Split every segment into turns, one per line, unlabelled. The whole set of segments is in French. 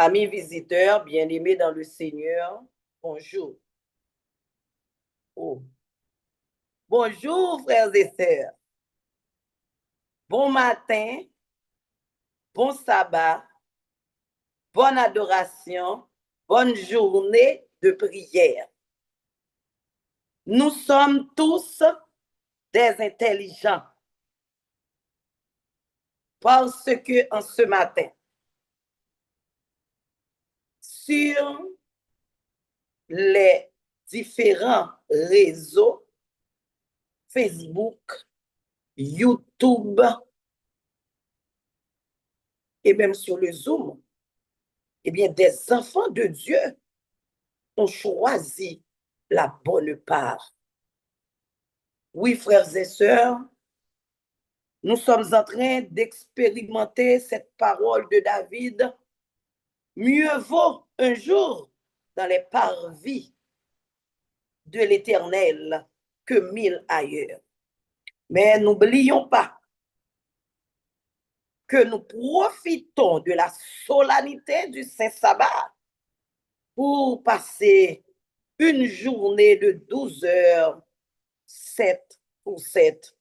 Amis visiteurs, bien-aimés dans le Seigneur, bonjour. Oh. Bonjour, frères et sœurs. Bon matin, bon sabbat, bonne adoration, bonne journée de prière. Nous sommes tous des intelligents parce que en ce matin, sur les différents réseaux, Facebook, YouTube et même sur le Zoom, eh bien, des enfants de Dieu ont choisi la bonne part. Oui, frères et sœurs, nous sommes en train d'expérimenter cette parole de David. Mieux vaut un jour dans les parvis de l'Éternel que 1000 ailleurs. Mais n'oublions pas que nous profitons de la solennité du Saint-Sabbat pour passer une journée de 12 heures, 7 pour 7,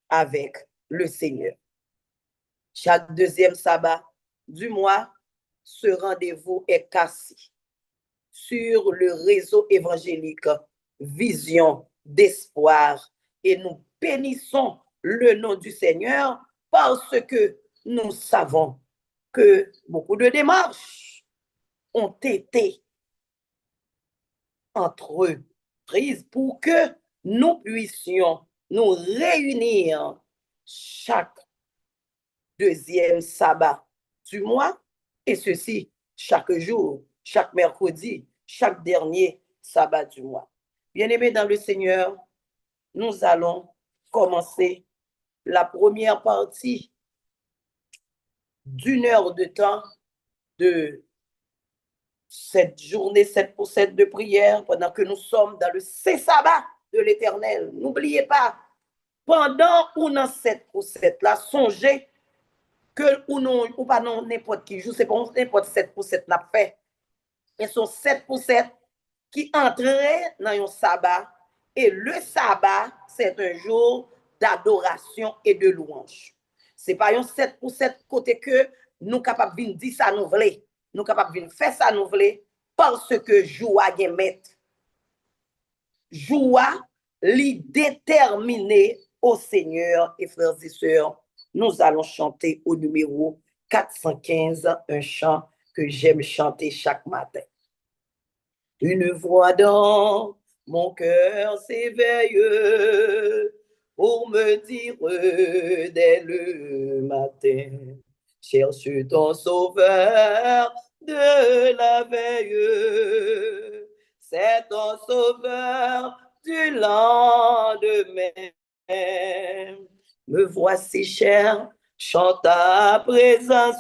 avec le Seigneur. Chaque deuxième sabbat du mois, ce rendez-vous est cassé sur le réseau évangélique Vision d'espoir et nous bénissons le nom du Seigneur parce que nous savons que beaucoup de démarches ont été entreprises pour que nous puissions nous réunir chaque deuxième sabbat du mois, et ceci chaque jour, chaque mercredi, chaque dernier sabbat du mois. Bien-aimés dans le Seigneur, nous allons commencer la première partie d'une heure de temps de cette journée 7 pour 7 de prière pendant que nous sommes dans le Saint-Sabbat de l'Éternel. N'oubliez pas, pendant ou dans 7 pour 7, là, songez que ou pas non n'importe qui jour, c'est pas n'importe 7 pour 7 n'a fait. Mais sont 7 pour 7 qui entraient dans un sabbat. Et le sabbat, c'est un jour d'adoration et de louange. C'est pas un 7 pour 7 côté que nous capables de dire ça nous voulons. Nous capables de faire ça nous voulons parce que joie gen maître. Joie li déterminé au Seigneur. Et frères et sœurs, nous allons chanter au numéro 415, un chant que j'aime chanter chaque matin. Une voix dans mon cœur s'éveille pour me dire dès le matin, cherche ton sauveur de la veille, c'est ton sauveur du lendemain. Me voici cher, chante ta présence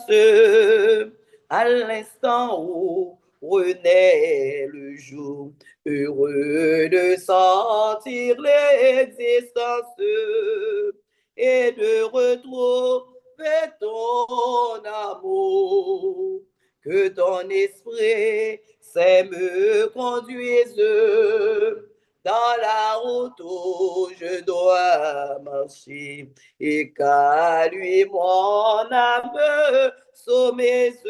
à l'instant où renaît le jour, heureux de sentir l'existence et de retrouver ton amour. Que ton esprit sait me conduise dans la route où je dois marcher et qu'à lui mon âme sommeuse.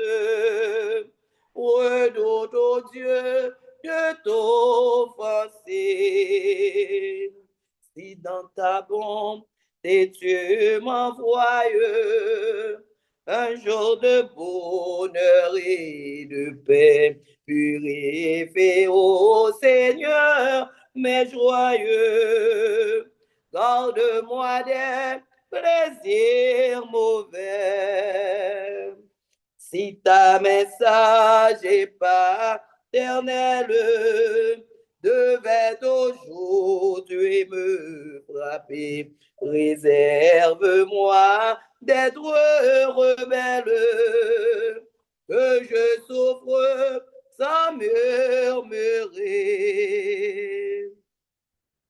Redoute, oh Dieu, de t'offenser. Si dans ta bonté tu m'envoies un jour de bonheur et de paix, purifie, ô Seigneur, mes joyeux. Garde-moi des plaisirs mauvais. Si ta message est paternel, devait aujourd'hui me frapper, réserve-moi d'être rebelle, que je souffre sans murmurer.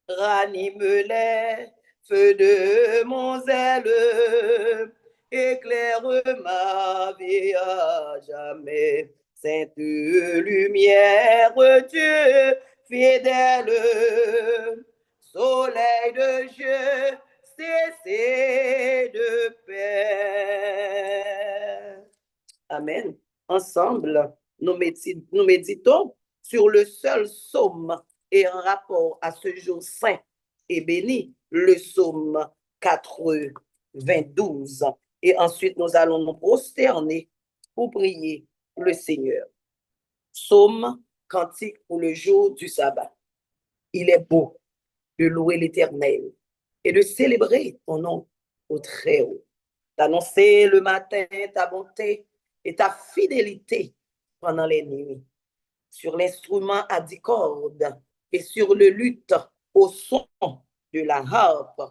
Ranime les feux de mon zèle, éclaire ma vie à jamais. Sainte lumière, Dieu fidèle, soleil de Dieu, cessez de paix. Amen. Ensemble, nous méditons sur le seul psaume et en rapport à ce jour saint et béni, le psaume 92. Et ensuite, nous allons nous prosterner pour prier le Seigneur. Psaume, cantique pour le jour du sabbat. Il est beau de louer l'Éternel et de célébrer ton nom au Très-Haut, d'annoncer le matin ta bonté et ta fidélité pendant les nuits, sur l'instrument à 10 cordes et sur le luth au son de la harpe.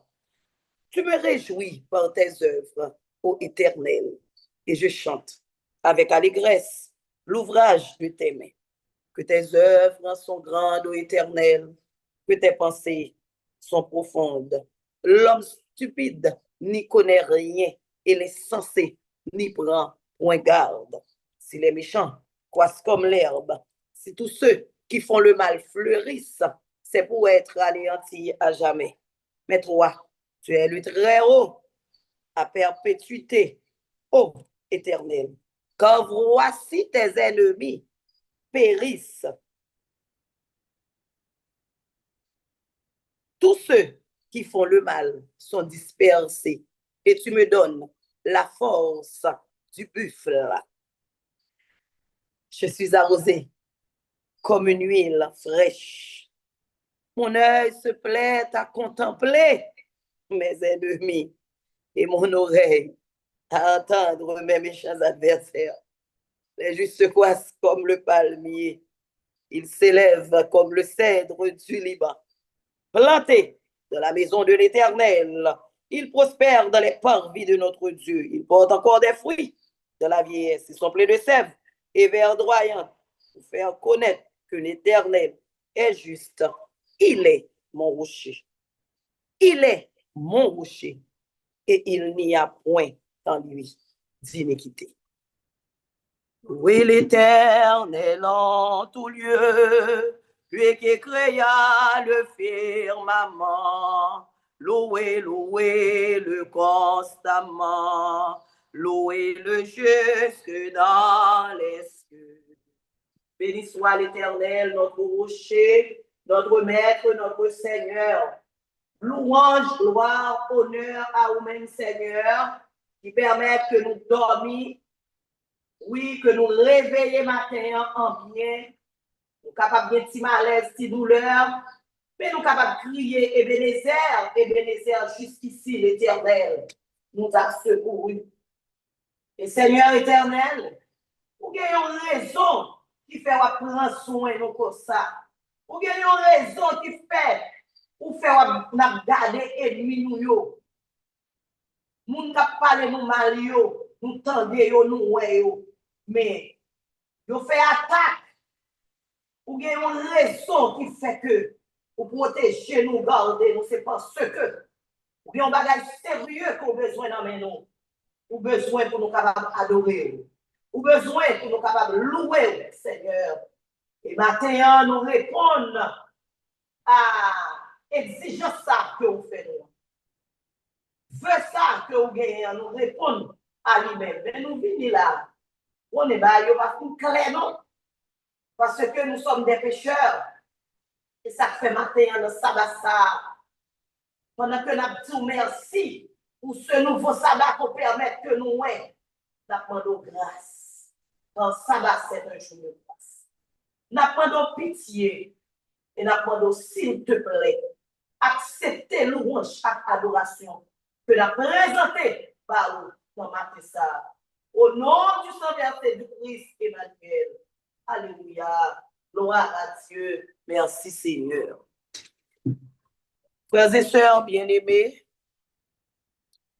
Tu me réjouis par tes œuvres, ô Éternel, et je chante avec allégresse l'ouvrage de tes mains. Que tes œuvres sont grandes, ô Éternel, que tes pensées sont profondes. L'homme stupide n'y connaît rien et l'insensé n'y prend point garde. Si les méchants croissent comme l'herbe, si tous ceux qui font le mal fleurissent, c'est pour être anéantis à jamais. Mais toi, tu es le Très-Haut à perpétuité, ô Éternel. Car voici tes ennemis périssent. Tous ceux qui font le mal sont dispersés et tu me donnes la force du buffle. Je suis arrosé comme une huile fraîche. Mon œil se plaît à contempler mes ennemis et mon oreille à entendre mes méchants adversaires. Les justes croissent comme le palmier. Ils s'élèvent comme le cèdre du Liban. Plantés dans la maison de l'Éternel, ils prospèrent dans les parvis de notre Dieu. Ils portent encore des fruits de la vieillesse. Ils sont pleins de sève et verdoyants pour faire connaître que l'Éternel est juste. Il est mon rocher. Il est mon rocher et il n'y a point en lui d'iniquité. Oui, l'Éternel en tout lieu, lui qui créa le firmament. Louez, louez-le constamment. Louez-le jusque dans les cieux. Béni soit l'Éternel, notre rocher, notre maître, notre Seigneur. Louange, gloire, honneur à vous-même, Seigneur, qui permettent que nous dormions. Oui, que nous réveillons matin en bien, nous sommes capables de petit malaise, petit douleur, mais nous sommes capables de crier Ebenezer, jusqu'ici l'Éternel nous a secourus. Et Seigneur éternel, vous avez une raison qui fait prendre soin de nous comme ça. Vous avez une raison qui fait pour faire garder ennemi nous. Nous ne parlons nous mal, nous tendons, nous voyons. Mais vous fait attaque. Ou bien une raison qui fait que pour protéger nous, garder nous, c'est parce que ou bien un bagage sérieux qu'on a besoin d'amener nous. Ou besoin pour nous capables d'adorer. Ou besoin pour nous capables de louer, Seigneur. Et maintenant, nous répondons à l'exigence que vous faites. Veut ça que vous gagnez, nous répondons à lui-même. Mais nous venons là. On est là, il n'y a pas de clair, non? Parce que nous sommes des pécheurs. Et ça fait matin dans le sabbat ça. Pendant que nous disons merci pour ce nouveau sabbat pour permettre que nous demandons grâce. Dans le sabbat, c'est un jour de grâce. Nous demandons pitié et nous demandons, s'il te plaît, accepter louange chaque adoration que nous présentons par nous dans matin ça. Au nom du Saint-Verset du Christ Emmanuel. Alléluia. Gloire à Dieu. Merci Seigneur. Frères et sœurs bien-aimés,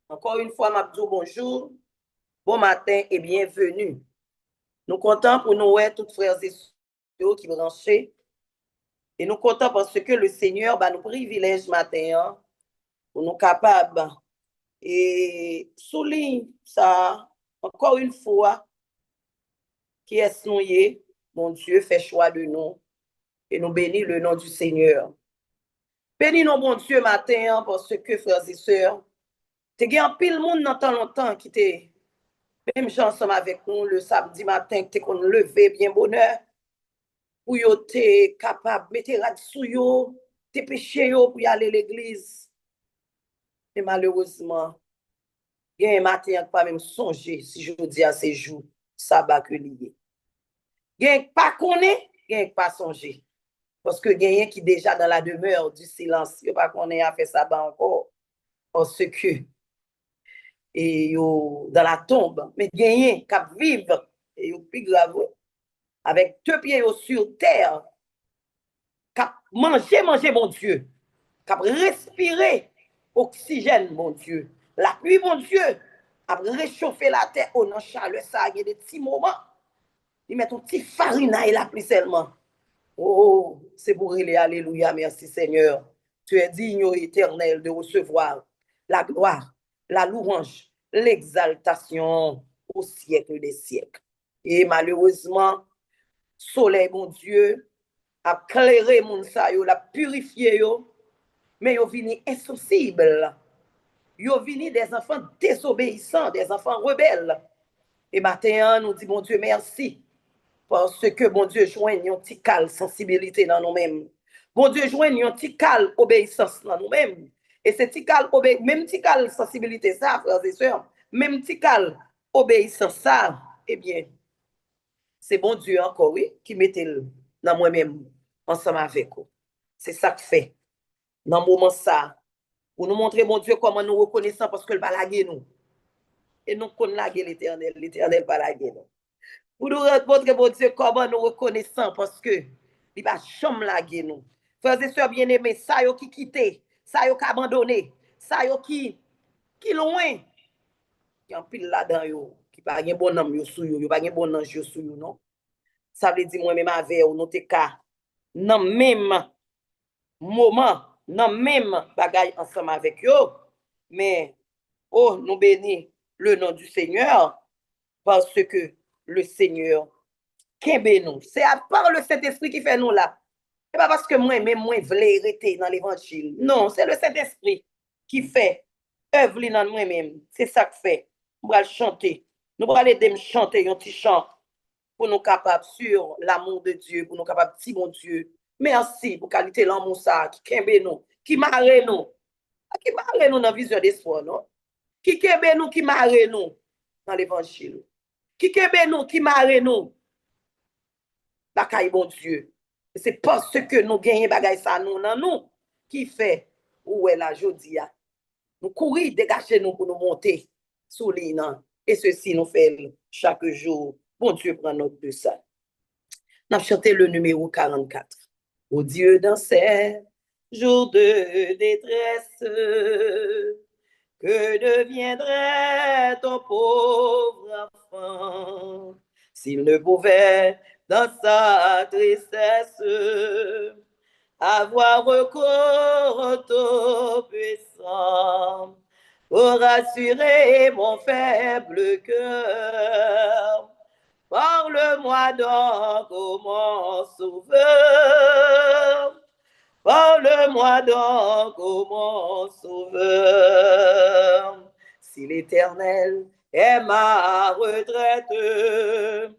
encore une fois, je dis bonjour, bon matin et bienvenue. Nous comptons pour nous, toutes frères et sœurs qui branchent. Et nous comptons parce que le Seigneur nous privilège matin pour nous capables. Et souligne ça, encore une fois, Qui est-ce nous y est? Mon Dieu, fait choix de nous et nous bénis le nom du Seigneur. Bénis nous, bon Dieu, matin, parce que, frères et sœurs, tu as un pile monde dans tant longtemps qui était même gens ensemble avec nous le samedi matin, tu es levé bien bonheur, pour yo te capable de mettre rad sou yo, te péché yo pour y aller à l'église. Et malheureusement, il y a un matin qui pas même songer si je dis à ces jours, sabbat que lié. Il y a pas connaît, il y a pas songer. Parce que il y a qui déjà dans la demeure du silence, il pas connaît à faire sabbat encore. Parce que et yo dans la tombe, mais gagné cap vivre et yo plus grave avec deux pieds sur terre, cap manger mon Dieu, cap respirer oxygène mon Dieu, la pluie mon Dieu, a réchauffer la terre au non chaleur ça il y a des petits moments, il met un petit farina et la pluie seulement. Oh, c'est pour aller alléluia, merci Seigneur. Tu es digne, éternel, de recevoir la gloire, la louange, l'exaltation au siècle des siècles. Et malheureusement, soleil, mon Dieu, a clairé mon sa yo, l'a purifié yo, mais yo vini insensible. Yo vini des enfants désobéissants, des enfants rebelles. Et maintenant, nous disons, mon Dieu, merci. Parce que, mon Dieu, joigne une petite cale sensibilité dans nous-mêmes. Mon Dieu, joigne une petite cale obéissance dans nous-mêmes. Et cette petite cale, même petite cale sensibilité, ça, frères et sœurs, même petite cale obéissance, ça, eh bien, c'est bon Dieu encore, oui, qui mettait dans moi-même, ensemble avec vous. C'est ça que fait. Dans le moment ça, pour nous montrer, mon Dieu, comment nous reconnaissons parce que le balaguer nous. Et nous connaissons l'éternel balaguer nous. Pour nous montrer, mon Dieu, comment nous reconnaissons parce que il va jamais laguer nous. Frères et sœurs bien-aimés, ça yo qui quitté, ça yo qui abandonné, ça yo qui loin, qui en pile là-dedans yo, qui pas gen bon nom yo sou yo pas gen bon ange yo sou yo, non? Ça veut dire moi-même avec ou nous te ka dans même moment, dans même bagaille ensemble avec yo, mais oh, nous bénis le nom du Seigneur parce que le Seigneur kembe nous. C'est à part le Saint-Esprit qui fait nous là. C'est pas parce que moi-même, moi, voulais rester dans l'évangile. Non, c'est le Saint-Esprit qui fait œuvre dans moi-même. C'est ça que fait. Nous allons chanter. Nous allons aider me chanter un petit chant pour nous capables sur l'amour de Dieu, pour nous capables de dire, mon Dieu, merci pour qualité l'amour ça, qui kembe nous, qui marre nous, qui marre nous dans la vision d'espoir, non? Qui kembe nous, qui marre nous dans l'évangile. Qui kembe nous, qui marre nous la caille bon Dieu. C'est parce que nous gagnons bagay ça nous dans nous qui fait où est la jodia. Nous courir dégager nous pour nous monter sous l'île et ceci nous fait chaque jour. Bon Dieu prend note de ça. Nous avons chanté le numéro 44. Ô Dieu dans ces jours de détresse, que deviendrait ton pauvre enfant s'il ne pouvait dans sa tristesse avoir recours au Tout-Puissant pour rassurer mon faible cœur. Parle-moi donc, ô mon sauveur. Parle-moi donc, ô mon sauveur. Si l'Éternel est ma retraite,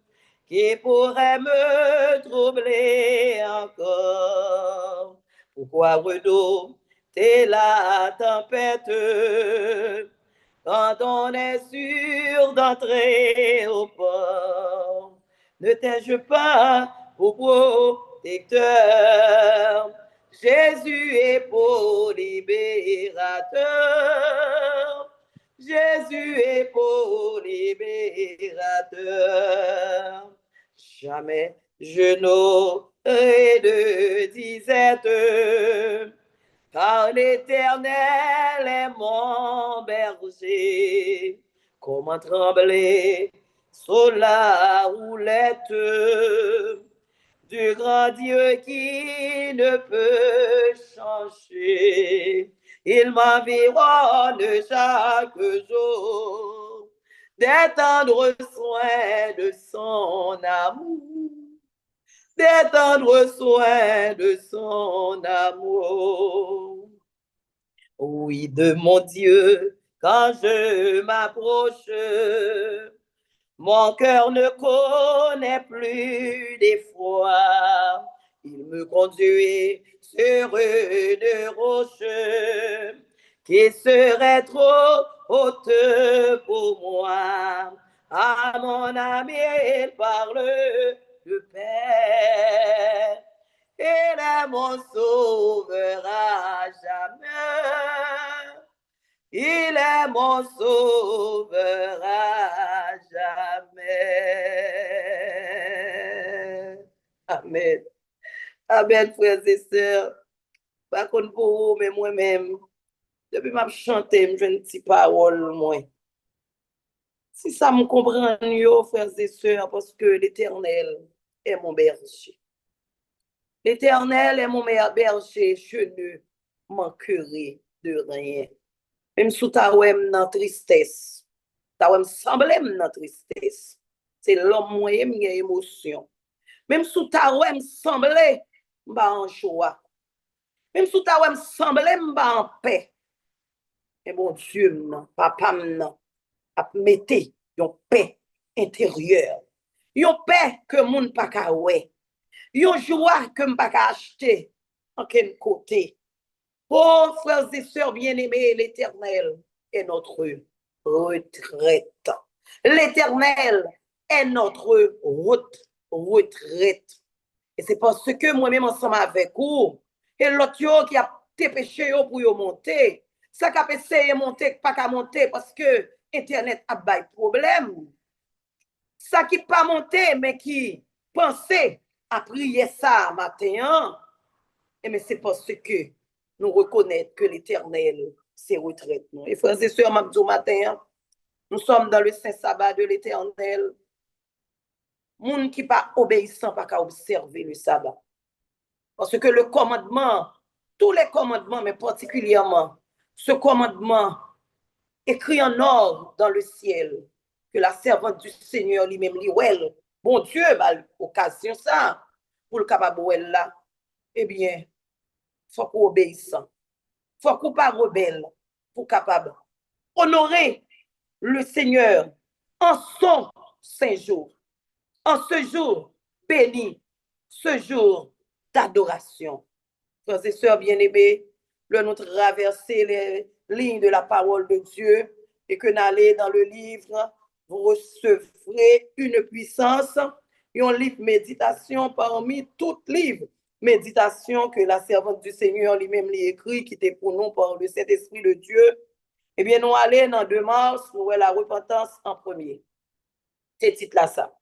qui pourrait me troubler encore? Pourquoi redouter la tempête quand on est sûr d'entrer au port? Ne t'ai-je pas pour protecteur? Jésus est pour libérateur. Jésus est pour libérateur. Jamais je n'aurai de disette, car l'Éternel est mon berger. Comment trembler sous la roulette du grand Dieu qui ne peut changer. Il m'environne chaque jour des tendres soins de son amour, des tendres soins de son amour. Oui, de mon Dieu, quand je m'approche, mon cœur ne connaît plus d'effroi. Il me conduit sur une roche qui serait trop haute pour moi. À mon ami, il parle de paix. Il est mon sauveur à jamais. Il est mon sauveur à jamais. Amen. Amen, frères et sœurs. Par contre, pour vous, mais moi-même, depuis que je chante, je ne dis pas parole, moi. Si ça me comprend, frères et sœurs, parce que l'Éternel est mon berger. L'Éternel est mon berger, je ne manquerai de rien. Même sous ta ouem dans tristesse, ta ouem semblem dans tristesse. C'est l'homme moyen qui a émotion. Même sous ta ouem semblé, m'a en joie. Même sous ta ouem semblé, m'a en paix. Et bon Dieu, non, papa, non, a mette yon paix intérieure. Yon paix que moun pa ka wè. Yon joie que m'pa ka acheter en quel côté. Oh, frères et sœurs bien-aimés, l'Éternel est notre retraite. L'Éternel est notre retraite. Et c'est parce que moi-même, ensemble avec vous, et l'autre qui a tes péchés pour y monter, ça qui a essayé de monter, pas qu'à monter, parce que Internet a des problème. Ça qui pas monté, mais qui pensait à prier ça matin, et mais c'est parce que nous reconnaissons que l'Éternel, c'est retraite. Et frères et sœurs, m'a matin, nous sommes dans le saint sabbat de l'Éternel. Moun qui pas obéissant, pas qu'à observer le sabbat. Parce que le commandement, tous les commandements, mais particulièrement ce commandement écrit en or dans le ciel, que la servante du Seigneur lui-même lui, bon Dieu, bah, l'occasion ça, pour le capable là, eh bien, faut qu'on obéissant. Faut qu'on pas rebelle pour capable honorer le Seigneur en son saint jour, en ce jour béni, ce jour d'adoration. Frères et sœurs bien-aimés, le nous traverser les lignes de la parole de Dieu et que n'allez dans le livre, vous recevrez une puissance et un livre méditation parmi toutes livres méditation que la servante du Seigneur lui-même lui écrit, qui était pour nous par le Saint-Esprit de Dieu. Eh bien, nous allons dans 2 mars, nous la repentance en premier. C'est titre là ça.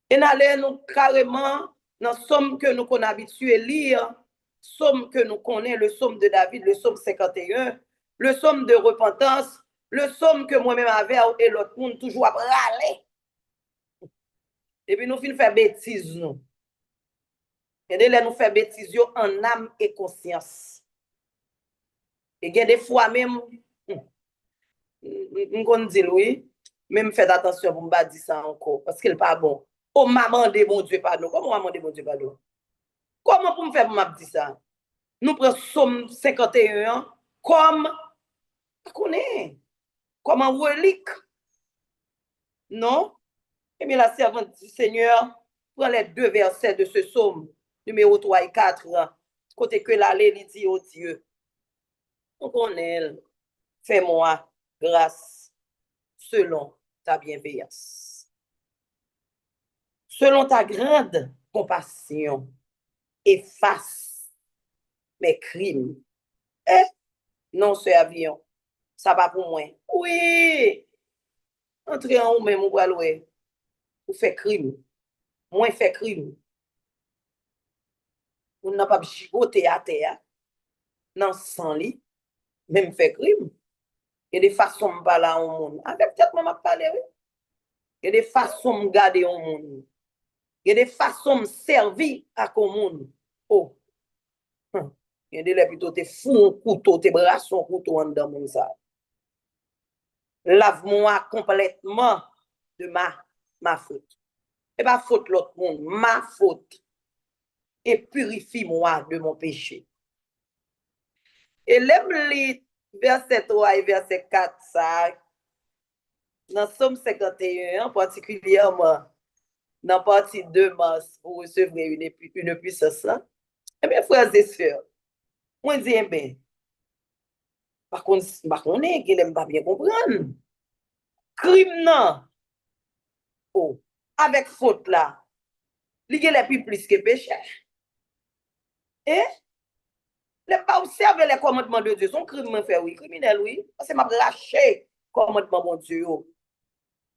Et nous allons carrément dans somme que nous sommes habitués à lire, somme que nous connaissons, le somme de David, le somme 51, le somme de repentance, le somme que moi-même avais et l'autre monde toujours à râler. Et puis nous finissons faire bêtises, nous. Et là, nous faisons bêtises en âme et conscience. Et il y a des fois même, on dit oui, même faites attention pour ne pas dire ça encore, parce qu'il n'est pas bon. Oh, maman de mon Dieu, pardon. Comment maman de mon Dieu, pardon? Comment pour me faire pour me dire ça? Nous prenons Somme 51 comme, comme un relique. Non? Eh bien, la servante du Seigneur prend les 2 versets de ce psaume, numéro 3 et 4, côté que l'allée, il dit, oh Dieu, on connaît, fais-moi grâce selon ta bienveillance. Selon ta grande compassion, efface mes crimes. Eh? Non, ce avion, ça va pour moi. Oui! Entrez en haut, même, ou fait crime. Moi, fait crime. On n'a pas chicoté à terre, dans sans lit, même fait crime. Il y a des façons de parler au monde. Avec peut-être moi, je parler, oui. Il y a des façons de garder au monde. Il y a des façons de servir à au monde. Oh. Il y a des plutôt te fou couteau, te bras son couteau en dedans mon ça. Lave-moi complètement de ma faute. Et pas faute l'autre monde, ma faute. Et purifie-moi de mon péché. Et les verset 3 et verset 4, ça, dans Somme 51, particulièrement dans la partie 2 mars, vous recevrez une puissance. Eh bien, frères et sœurs, moi, je dis, eh bien, par contre, je ne pas bien comprendre. Crime, non. Oh, avec faute là, il y a plus que péché. Et, ne pas observer les commandements de Dieu. Son crime, fait, oui, criminel, oui. Parce que m'a lâché commandement de Dieu.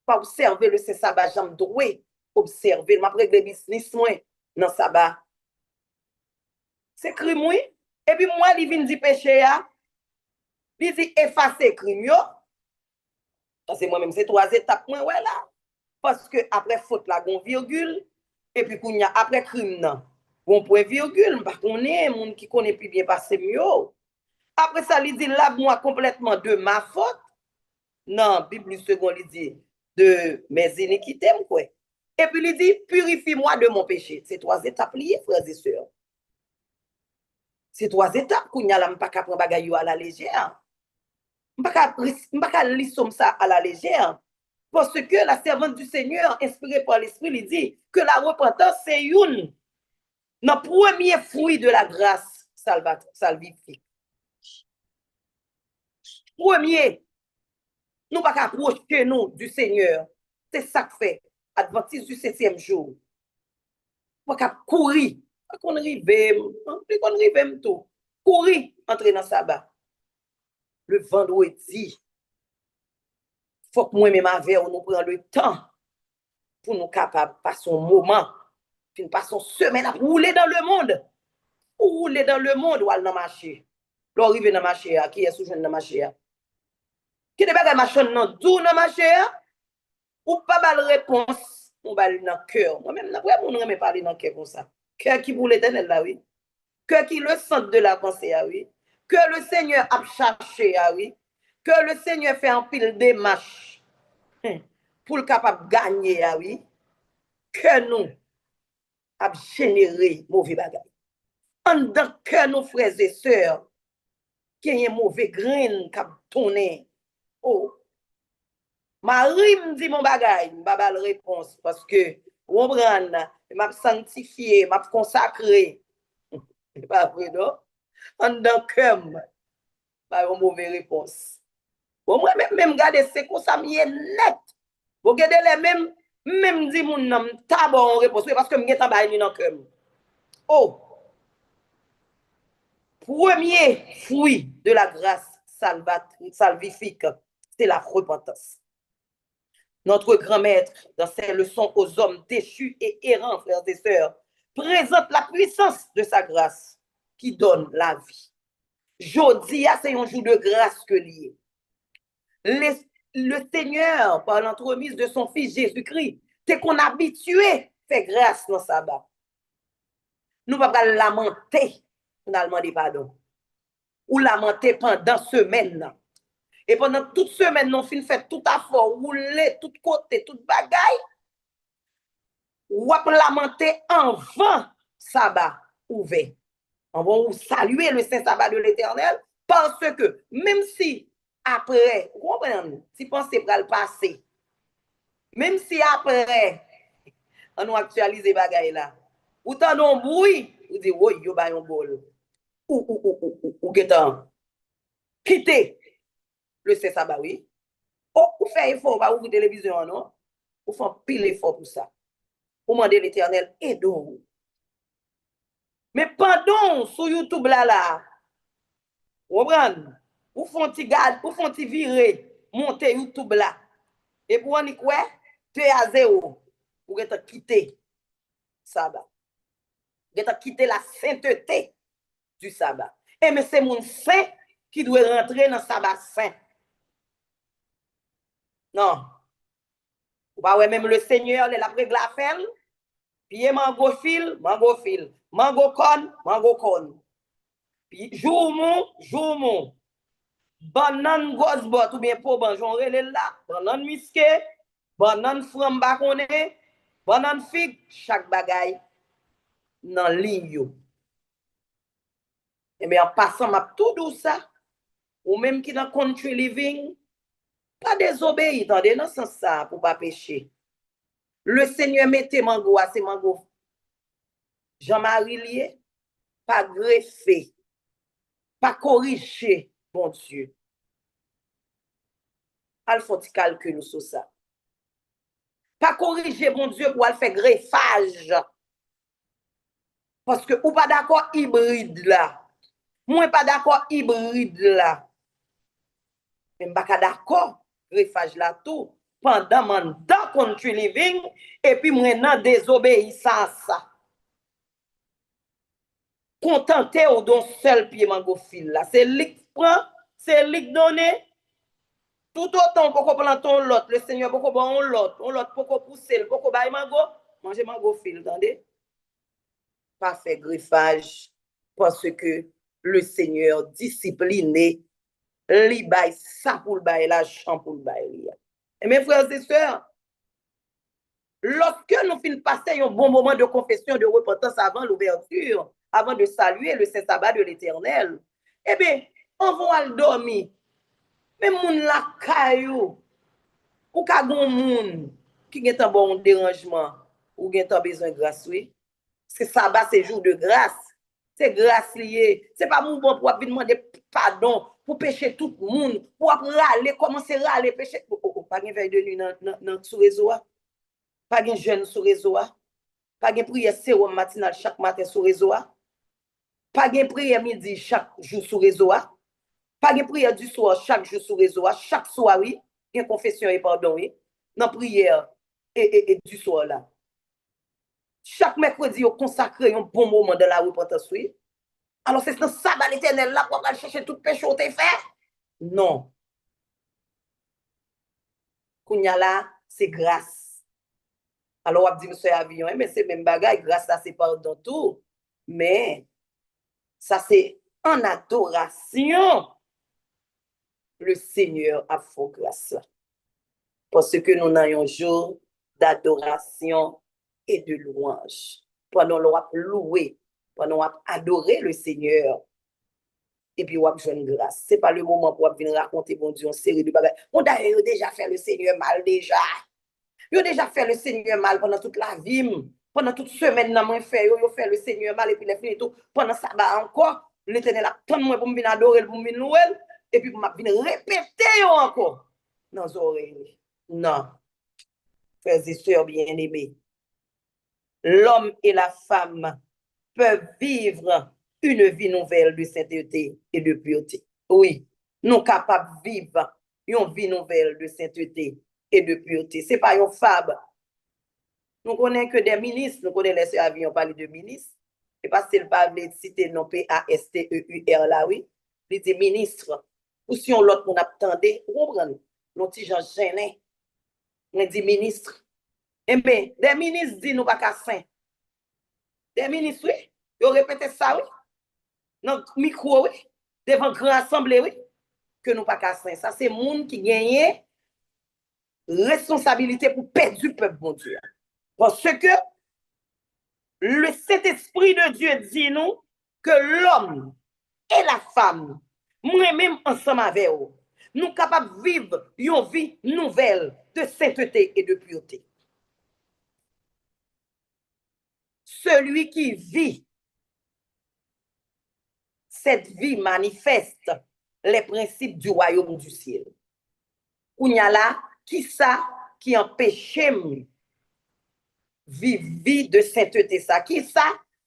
Pas observer le sabbat, j'aime doué. Observer, m'a réglé business, moi, dans le sabbat. C'est crime, oui. Et puis, moi, il vient dire péché, il dit effacer crime, yo. Parce que moi-même, c'est 3 étapes, moi, ouais, là. Parce que après faute, là, on virgule. Et puis, après crime, non. On point virgule, parce qu'on est, monde qui connaît plus bien passer mieux. Après ça, il dit, lave-moi complètement de ma faute. Non, Bible second, il dit, de mes iniquités, quoi. Et puis, il dit, purifie-moi de mon péché. C'est 3 étapes liées, frères et sœurs. C'est 3 étapes qu'on y a là, je pas prendre bagaille à la légère. Je pas lire ça à la légère. Parce que la servante du Seigneur, inspirée par l'Esprit, lui dit que la repentance, c'est une. Le premier fruit de la grâce salvifique. Premier, nous ne pouvons pas approcher nous du Seigneur. C'est ça que fait. Adventiste du 7e jour. Nous ne pouvons pas courir. Qu'on rive tout. Courir, entrer dans le sabbat. Le vendredi, il faut que moi-même avec nous prenions le temps pour nous capables de passer un moment, puis nous passons semaine à rouler dans le monde. Rouler dans le monde ou aller dans le marché. L'arrivée dans le marché, qui est sous dans le marché? Qui n'est pas dans le marché, non, d'où dans le marché? Ou pas mal réponse, on va dans le cœur. Moi-même, on ne peut pas parler dans le cœur comme ça. Cœur qui pour l'éternel, là, oui. Cœur qui le centre de la pensée, ah oui. Que le Seigneur a cherché, ah oui. Que le Seigneur fait un pile de marches pour le capable de gagner, ah oui. Que nous a généré mauvais bagages. En dans que nos frères et sœurs, qui ont un mauvais grain qui a tourné. Oh, Marie me dit mon bagage, je pas la réponse parce que, on prend, m'a sanctifié, m'a consacré. Pas vrai, non? En dans que pas une mauvaise réponse. Bon, moi, même regarder, c'est comme ça, m'y est net. Vous regardez les même dit mon nom, t'as bon réponse, parce que m'y est en bas, dans que. Oh! Premier fruit de la grâce salvifique, c'est la repentance. Notre grand maître, dans ses leçons aux hommes déchus et errants, frères et sœurs, présente la puissance de sa grâce qui donne la vie. Jodi, c'est un jour de grâce que lié. Le Seigneur, par l'entremise de son Fils Jésus-Christ, c'est qu'on habitué fait grâce dans le sabbat. Nous ne pouvons pas lamenter, nous allons demander pardon. Ou lamenter pendant semaine. Et pendant toute semaine, nous fait tout à fort, rouler, tout côté, tout bagaille. Ou lamenter avant sabbat ouvert. On va saluer le Saint Sabbat de l'Éternel parce que même si après, vous comprenez, si pensez pour le passé, même si après, on nous actualise les bagailles là, ou t'en on bruit, vous dites, oui, yo ba yon bol. Ou quitter le Saint Sabbat, oui. Oh, ou fait effort, pas ouvrir télévision, non? Ou fait pile effort pour ça. Ou demander l'Éternel, aide-nous. Mais pendant sur YouTube là, vous comprenez? Ou font virer, monter YouTube là. Et pour on y quoi? Tu es à zéro. Pour te quitter sabbat. Pour te quitter la sainteté du sabbat. Et mais c'est mon saint qui doit rentrer dans le sabbat saint. Non. Ou pas ouais, même le Seigneur, il a pris la felle. Puis mango fil, mango con. Puis jour mon. Banane gosbot ou bien pour banjon relé là, banane musqué, banan fram ba konnen, banan fig, chaque bagay nan ligne yo. Et bien, en passant, m'a tout dou ça, ou même qui dans country living, pas désobéir, attendez, dans ce sens ça, pour pas pécher. Le Seigneur mettait mango à ses mango. Jean-Marie lié, pas greffé, pas corrigé, bon Dieu. Al faut calcul sur ça. Pas corriger, bon Dieu, pour aller faire greffage. Parce que ou pas d'accord hybride là. Moi pas d'accord hybride là. Je pas d'accord greffage là tout pendant mon dans country living et puis moi dans désobéissance. Contenté ou don seul pied mango fil là. C'est lui qui prend, c'est lui qui donne. Tout autant pour qu'on plante l'autre, le Seigneur pour qu'on bon l'autre, on l'autre pour qu'on pousse, pour qu'on baille mango, manger mango fil, attendez. Pas faire griffage parce que le Seigneur discipliné, li baille ça pour le baille, l'argent pour le baille. Et mes frères et sœurs, lorsque nous finissons passer un bon moment de confession, de repentance avant l'ouverture, avant de saluer le Saint Sabbat de l'Éternel, eh bien, on va le dormir. Mais moun la caillou, ou ka gon moun qui gen un bon dérangement, ou gen un besoin de grâce, oui. C'est sabbat, c'est jour de grâce. C'est grâce liée. C'est pas mon bon pour venir demander pardon, pour pécher tout le monde, pour râler, commencer à râler, pécher. Pas de veille de nuit sur réseau. Pas de jeûne sur réseau. Pas de prière sérum matinale chaque matin sur réseau. Pas de prière midi chaque jour sur réseau. Pas de prière du soir chaque jour sur réseau. Chaque soir, oui. Il y a confession et pardon, oui. Dans prière et du soir là. Chaque mercredi, on consacre un bon moment de la repentance, oui. Alors, c'est dans ça, dans l'éternel, là, pour aller chercher tout péché au fait? Non. Kounya là, c'est grâce. Alors, on dit, monsieur Avion, mais c'est même bagaille, grâce à c'est pardon tout. Mais, ça, c'est en adoration. Le Seigneur a fait grâce. Parce que nous avons un jour d'adoration et de louange. Pendant qu'on a loué, pendant qu'on a adoré le Seigneur, et puis on a besoin de grâce. Ce n'est pas le moment pour venir raconter, bon Dieu, une série de bagages. On a déjà fait le Seigneur mal déjà. Ils ont déjà fait le Seigneur mal pendant toute la vie. Pendant toute semaine, ils ont fait le Seigneur mal et puis les fini tout. Pendant ça, encore, l'Éternel a tant de moi pour me venir adorer, pour me venir louer, et puis pour me venir répéter encore dans les oreilles. Non. Frères et sœurs bien-aimés, l'homme et la femme peuvent vivre une vie nouvelle de sainteté et de pureté. Oui, nous sommes capables de vivre une vie nouvelle de sainteté et de pureté. Ce n'est pas une fable. Nous connaissons que des ministres, nous connaissons les sœurs avions parlé de ministres. Et parce qu'il parle de citer non P-A-S-T-E-U-R là, oui. Il dit ministre. Ou si on l'autre, on attendait, vous comprenez? Nous petits gens gênés. On dit ministre. Eh bien, des ministres disent nous pas qu'à saint. Des ministres, oui. Ils répété ça, oui. Dans le micro, oui. Devant grand assemblée, oui. Que nous pas qu'à saint. Ça, c'est le monde qui gagne responsabilité pour perdre du peuple, mon Dieu. Parce que le Saint-Esprit de Dieu dit nous que l'homme et la femme, moi-même ensemble avec eux, nous sommes capables de vivre une vie nouvelle de sainteté et de pureté. Celui qui vit cette vie manifeste les principes du royaume du ciel. Kounyala, qui ça qui empêche vivre vie de sainteté ça? Qui ça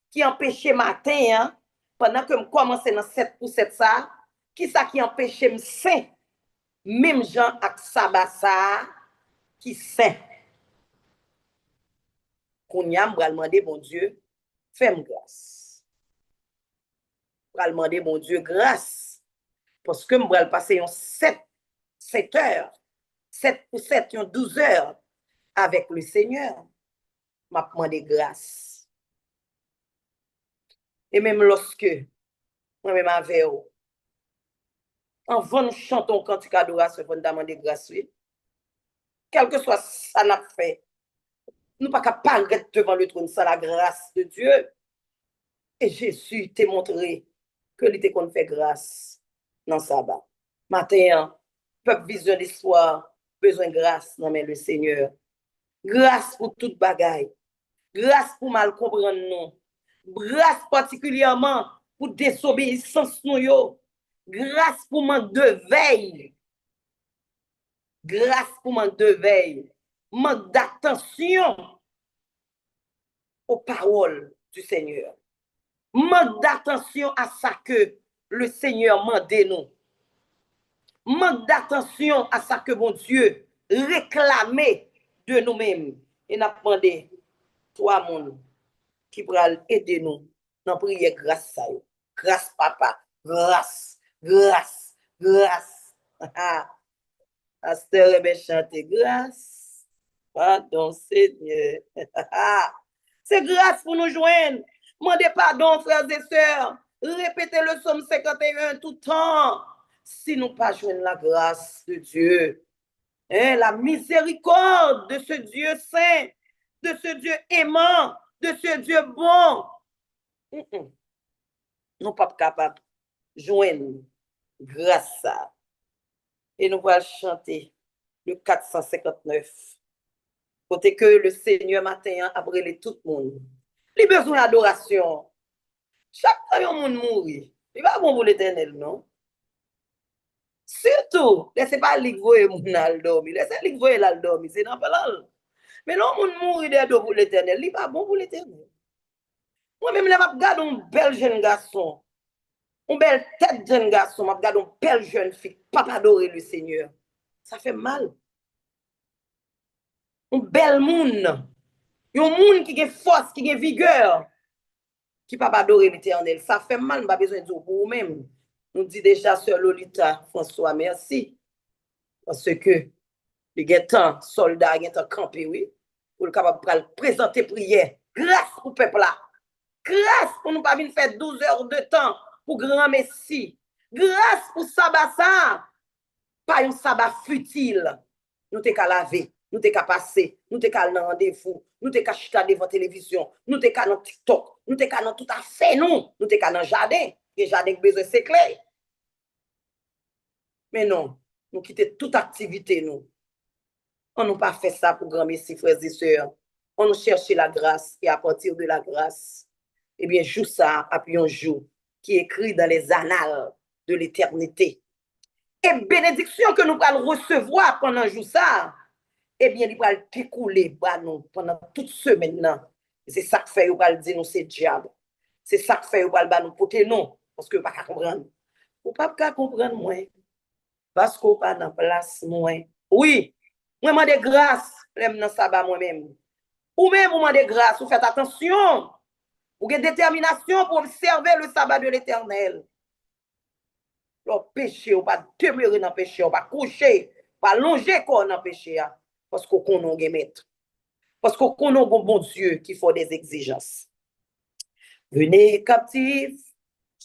qui empêche matin, hein, pendant que je commence dans 7 pour 7 ça, qui ça qui empêche me saint, même Jean avec sabbat ça, qui saint. Kounya, je vais demander, bon Dieu, fais-moi grâce. Je vais demander, bon Dieu, grâce. Parce que je vais passer 7 heures, 7 pour 7, 12 heures avec le Seigneur. Je vais demander grâce. Et même lorsque, moi-même avec vous, avant nous chantons cantique d'adoration, pour nous demander grâce, oui. quel que soit ça n'a fait, nous pas qu'à paraître devant le trône sans la grâce de Dieu. Et Jésus t'a montré que il était qu'on fait grâce dans le sabbat. Matin, peuple vision d'histoire, besoin de grâce dans le Seigneur. Grâce pour toute bagaille. Grâce pour mal comprendre nous. Grâce particulièrement pour désobéissance nous. Grâce pour manque de veille. Grâce pour manque de veille. Manque d'attention aux paroles du Seigneur. Manque d'attention à ça que le Seigneur mande nous. Manque d'attention à ça que mon Dieu réclamait de nous-mêmes. Et n'a demandé trois monde qui pourra aider nous dans prière grâce à eux. Grâce papa, grâce, grâce, grâce. Pasteur est chanter grâce. Pardon Seigneur. C'est grâce pour nous joindre. Demandez pardon, frères et sœurs. Répétez le psaume 51 tout le temps. Si nous pas joindre la grâce de Dieu, la miséricorde de ce Dieu saint, de ce Dieu aimant, de ce Dieu bon, nous pas capables de joindre grâce à. Et nous allons chanter le 459. Côté que le Seigneur matin a brûlé tout le monde. Il a besoin d'adoration. Chaque fois que monde mourit, il va bon pour l'Éternel, non? Surtout, laissez pas l'igvoyer mon al dormi, laissez l'igvoyer l'al dormi, c'est dans pas. Mais non, mon mourir de pour l'Éternel, il pas bon pour l'Éternel. Moi-même, là, je regarde un bel jeune garçon, une belle tête de jeune garçon, je regarde une belle jeune fille, pas adorer le Seigneur. Ça fait mal. Un bel monde, un monde qui a force, qui a vigueur, qui pas adorer l'Éternel. Ça fait mal, pas besoin de dire pour vous-même. Nous dit déjà Sœur Lolita François, merci. Parce que il y a tant soldats, il y a tant campé, oui, pour le capable de présenter prière. Grâce au peuple là. Grâce pour nous pas venir faire 12 heures de temps pour grand Messie. Grâce pour sabbat ça. Pas un sabbat futile. Nous t'es qu'à laver, nous t'es qu'à passer, nous t'es qu'à rendez-vous, nous t'es qu'à chita devant la télévision, nous t'es qu'à dans TikTok, nous t'es qu'à dans tout à fait nous t'es qu'à dans le jardin. Le jardin qui besoin c'est clair. Mais non, nous quitter toute activité nous. On n'a pas fait ça pour grand Messie, frères et sœurs. On nous cherche la grâce et à partir de la grâce, eh bien, joue ça, puis un jour qui est écrit dans les annales de l'éternité. Et bénédiction que nous allons recevoir pendant jour ça, eh bien, il va découler pendant toute semaine. C'est ça que fait, il va dire nous, c'est diable. C'est ça que fait, il va nous porter non, parce que vous ne pouvez pas comprendre. Vous ne pouvez pas comprendre, moi. Parce qu'on pas dans place, moi. Oui, moi, je demande grâce, dans sabbat moi-même. Ou même, vous demandez grâce, vous faites attention. Vous avez détermination pour observer le sabbat de l'Éternel. Le péché, on va demeurer dans le péché, on va coucher, on va longer dans le péché, parce qu'on connaît un maître. Parce qu'on connaît un bon Dieu qui fait des exigences. Venez captifs,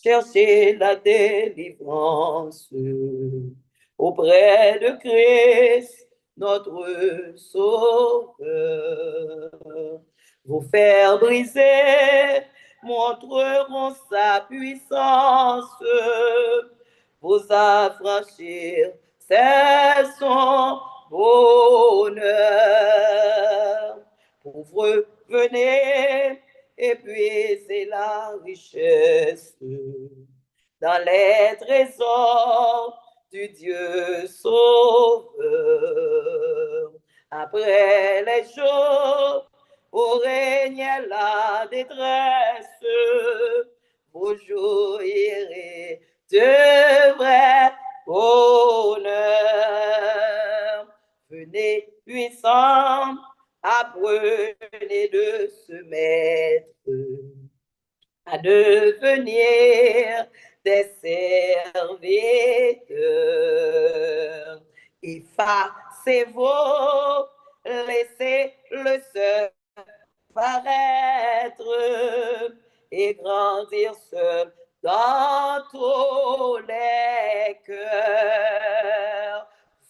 chercher la délivrance auprès de Christ, notre Sauveur. Vous faire briser montreront sa puissance, vous affranchir, c'est son bonheur. Pauvres, venez épuiser la richesse dans les trésors du Dieu sauveur. Après les jours où régnait la détresse, vous jouirez de vrai bonheur. Venez puissants, apprenez de ce maître à devenir des serviteurs. Effacez-vous, laissez le seul paraître et grandir seul dans tous les cœurs.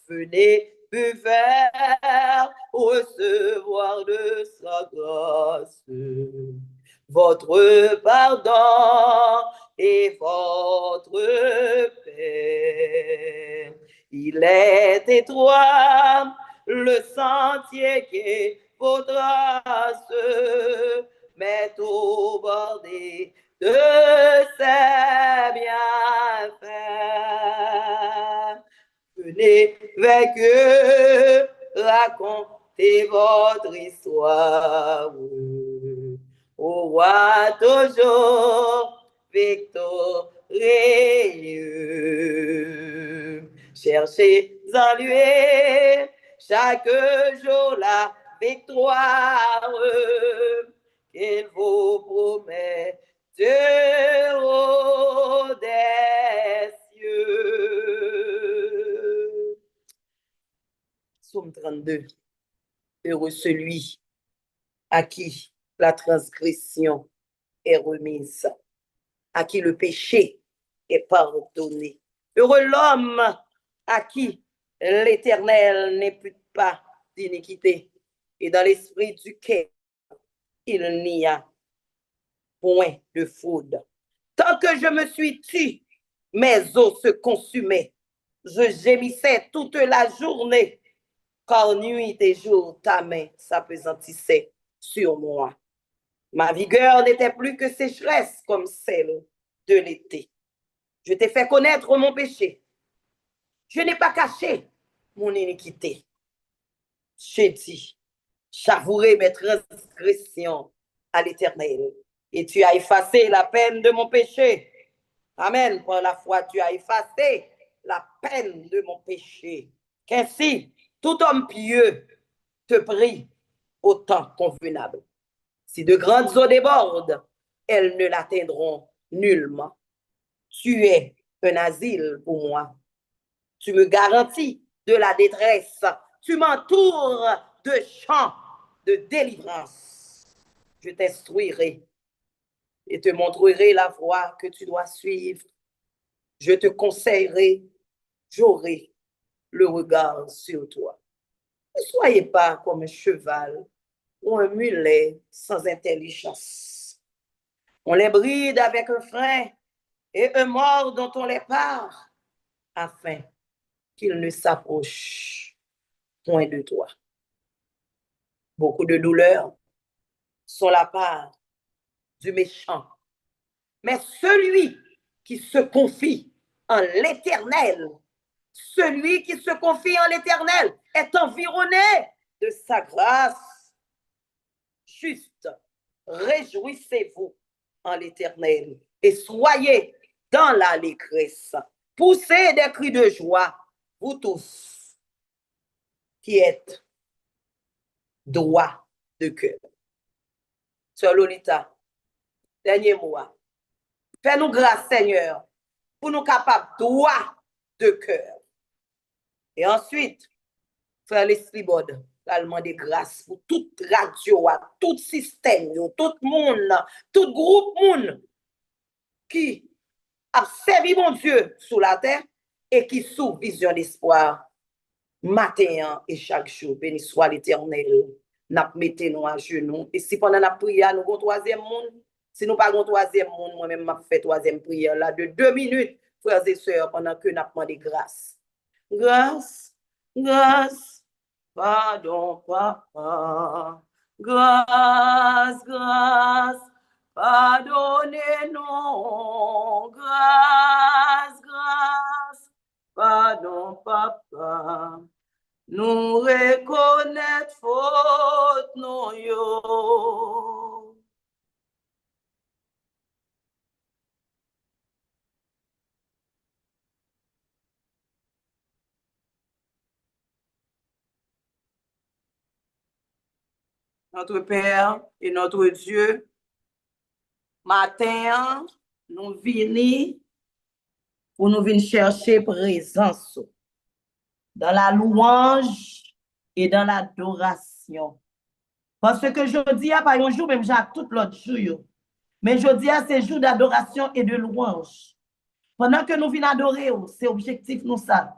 Venez pu faire recevoir de sa grâce votre pardon et votre paix. Il est étroit le sentier qui vos traces, mais au bordé de ses bienfaits. Venez avec eux, racontez votre histoire au roi toujours victorieux. Cherchez en lui chaque jour la victoire qu'il vous promet haut des cieux. Psaume 32. Heureux celui à qui la transgression est remise, à qui le péché est pardonné. Heureux l'homme à qui l'Éternel n'impute pas d'iniquité et dans l'esprit duquel il n'y a point de fraude. Tant que je me suis tue, mes os se consumaient. Je gémissais toute la journée, car nuit et jour ta main s'apesantissait sur moi. Ma vigueur n'était plus que sécheresse comme celle de l'été. Je t'ai fait connaître mon péché. Je n'ai pas caché mon iniquité. J'ai dit, j'avouerai mes transgressions à l'Éternel. Et tu as effacé la peine de mon péché. Amen. Par la foi, tu as effacé la peine de mon péché. Qu'ainsi, tout homme pieux te prie au temps convenable. Si de grandes eaux débordent, elles ne l'atteindront nullement. Tu es un asile pour moi. Tu me garantis de la détresse. Tu m'entoures de chants de délivrance. Je t'instruirai et te montrerai la voie que tu dois suivre. Je te conseillerai, j'aurai le regard sur toi. Ne soyez pas comme un cheval ou un mulet sans intelligence. On les bride avec un frein et un mort dont on les part, afin qu'ils ne s'approchent point de toi. Beaucoup de douleurs sont la part du méchant, mais celui qui se confie en l'Éternel, celui qui se confie en l'Éternel est environné de sa grâce. Juste, réjouissez-vous en l'Éternel et soyez dans l'allégresse. Poussez des cris de joie, vous tous qui êtes droits de cœur. Sœur Lolita, dernier mot. Fais-nous grâce, Seigneur, pour nous capables droits de cœur. Et ensuite, Frère Leslie Bod, l'allemand des grâces pour toute radio, tout système, tout monde, tout groupe monde qui a servi mon Dieu sous la terre et qui sous vision d'espoir matin et chaque jour. Béni soit l'Éternel. N'a mettez nous à genoux. Et si pendant la prière, nous avons troisième monde, si nous pas avons troisième monde, moi-même, je fais troisième prière là de 2 minutes, frères et sœurs, pendant que nous demandons grâce. Grâce, grâce, pardon, papa. Grâce, grâce, pardonnez-nous. Grâce, grâce, pardon, papa. Nous reconnaître faute non yo. Notre Père et notre Dieu, matin, nous venons pour nous venir chercher présence dans la louange et dans l'adoration. Parce que je dis, pas un jour, même j'ai tout l'autre jour. Mais je dis, c'est jour d'adoration et de louange. Pendant que nous venons adorer, c'est objectif nous ça.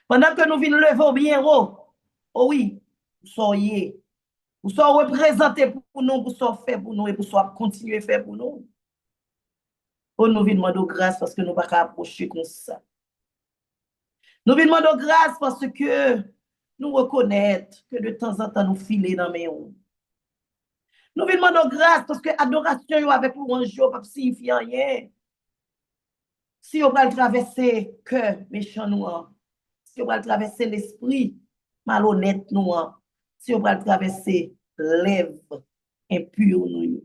Pendant que nous venons lever bien haut, Oh oui, vous soyez. Vous soyez représentés pour nous, vous soyez fait pour nous et vous soyez continuer à faire pour nous. Oh, nous venons demander grâce parce que nous ne pouvons pas approcher comme ça. Nous venons demander grâce parce que nous reconnaissons que de temps en temps nous filons dans mes mains. Nous venons demander grâce parce que l'adoration avec pour un jour ne signifie rien. Si on va traverser le cœur méchant noir, si on va traverser l'esprit malhonnête noir, si on va traverser lèvres impures nous.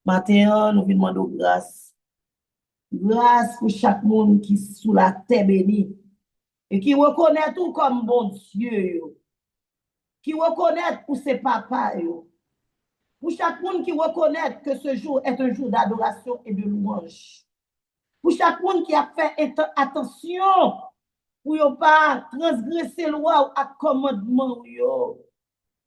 Maintenant, nous venons demander grâce. Grâce pour chaque monde qui est sous la terre bénie et qui reconnaît tout comme bon Dieu, qui reconnaît pour ses papas, pour chaque monde qui reconnaît que ce jour est un jour d'adoration et de louange. Pour chaque monde qui a fait attention pour ne pas transgresser la loi ou le commandement.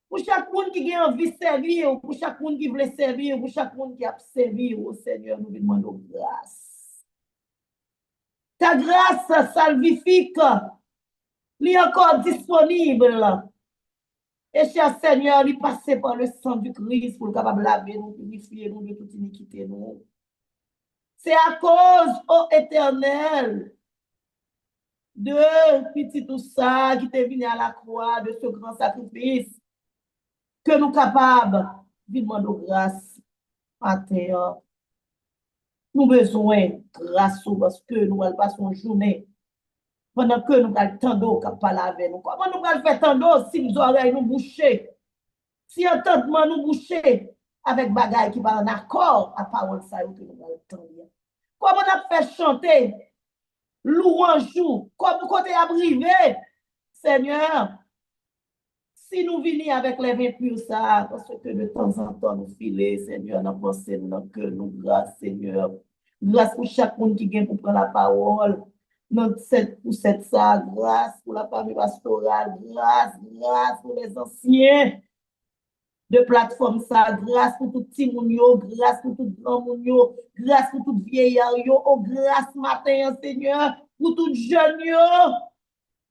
Pour chaque monde qui a envie de servir, pour chaque monde qui veut servir, pour chaque monde qui a servi au Seigneur, nous demandons grâce. Ta grâce salvifique, elle est encore disponible. Et cher Seigneur, il passe par le sang du Christ pour le capable laver nous, purifier nous de toute iniquité. C'est à cause, ô Éternel, de petit tout ça qui t'est venu à la croix, de ce grand sacrifice, que nous sommes capables de demander grâce à terre. Nous avons besoin de grâce parce que nous allons passer une journée pendant que nous allons tant d'eau qui parle avec nous. Comment nous allons faire tant d'eau si nous oreilles nous boucher? Si entendement nous boucher avec bagaille qui va en accord à parole ça que nous allons entendre. Comment on a fait chanter louange, comme côté à brivé, Seigneur, si nous venons avec les vins purs, ça, parce que de temps en temps nous filer, Seigneur, nous pensons dans que nous grâce, Seigneur. Grâce pour chaque monde qui vient pour prendre la parole. Notre 7 pour 7 ça, grâce pour la famille pastorale, grâce pour les anciens de plateforme ça, grâce pour tout petit moun yo, grâce pour tout grand moun yo, grâce pour tout vieillard yo, oh grâce matin, Seigneur, pour tout jeune yo,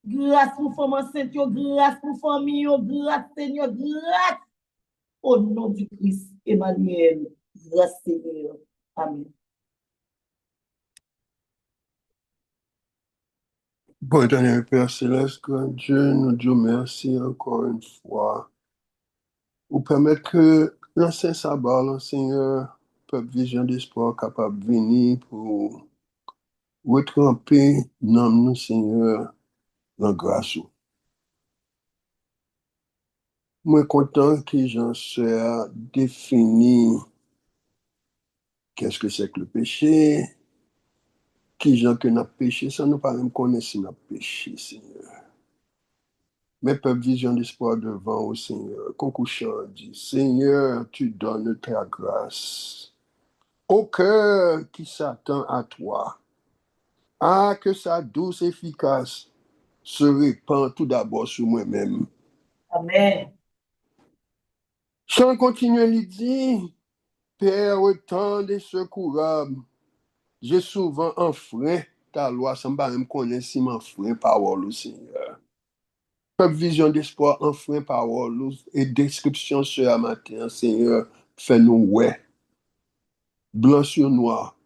grâce pour femme enceinte yo, grâce pour famille yo, grâce Seigneur, grâce au nom du Christ Emmanuel, grâce Seigneur, amen.
Bon, éternel Père Céleste, grand Dieu, nous disons merci encore une fois. Vous permettre que l'ancien sabbat, le Seigneur, peuple vision d'espoir, capable de venir pour retremper dans nous, Seigneur, dans grâce. Moi, content que j'en sois défini qu'est-ce que c'est que le péché, qui gens que n'a péché, ça nous pas même connaître si n'a péché, Seigneur. Mais peuple vision d'espoir devant au Seigneur, concouchant dit, Seigneur, tu donnes ta grâce au cœur qui s'attend à toi. Ah, que sa douce efficace se répand tout d'abord sur moi-même.
Amen.
Chant continue, il dit, Père, autant de secourables, j'ai souvent enfreint ta loi, ça me paraît me connaître si m'enfreint parole au Seigneur. Peuple vision d'espoir, enfreint parole et description ce matin, Seigneur, fais-nous ouais. Blanc sur noir,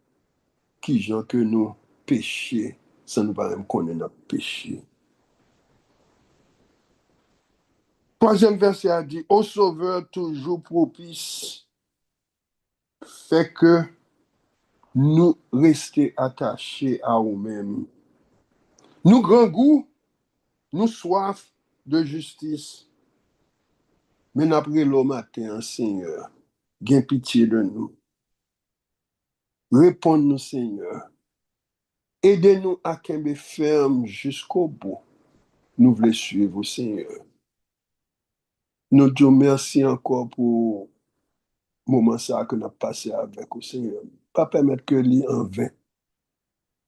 qui gens que nous péchés, ça nous paraît me connaître notre péché. Troisième verset a dit, ô Sauveur toujours propice, fait que nous rester attachés à nous-mêmes. Nous grand goût, nous soif de justice. Mais après le matin, Seigneur, gain pitié de nous. Réponds-nous, Seigneur. Aidez-nous à qu'un ferme jusqu'au bout. Nous voulons suivre, Seigneur. Nous disons merci encore pour le moment ça que nous avons passé avec le Seigneur. Pas permettre que l'y en vain.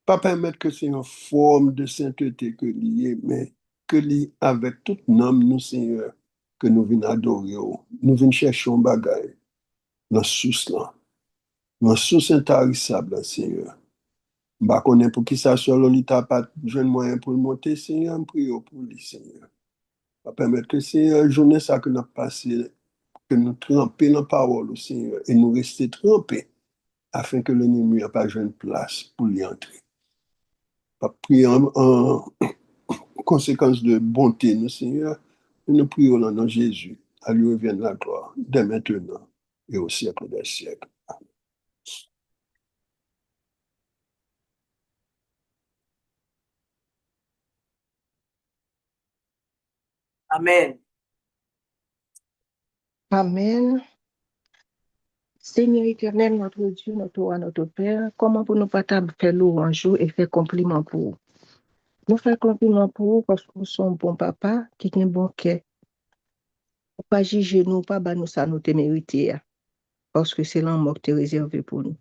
Pas permettre que c'est une forme de sainteté que lié, mais que lié avec tout nom, nous, Seigneur, que nous venons adorer. Nous venons chercher un bagage dans sous là. Dans sous intarissable, Seigneur. Bah, qu'on est pour qui ça soit Lolita pas jeune moyen pour le monter, Seigneur, prie pour lui, Seigneur. permettre que c'est journée ça que nous passé, que nous tremper dans la parole au Seigneur et nous rester trempés afin que l'ennemi n'a pas de place pour y entrer. Pas prier en conséquence de bonté, nous, Seigneur, et nous prions au nom de Jésus. À lui revienne la gloire, dès maintenant et au siècle des siècles.
Amen.
Amen. Seigneur éternel, notre Dieu, notre roi, notre Père, comment pour nous pas faire louange et faire compliment pour vous? Nous faisons compliment pour vous parce que nous sommes bon papa qui est un bon cœur. Pas juger nous, pas bah nous ça nous te mérité, parce que c'est l'amour que tu réservé pour nous.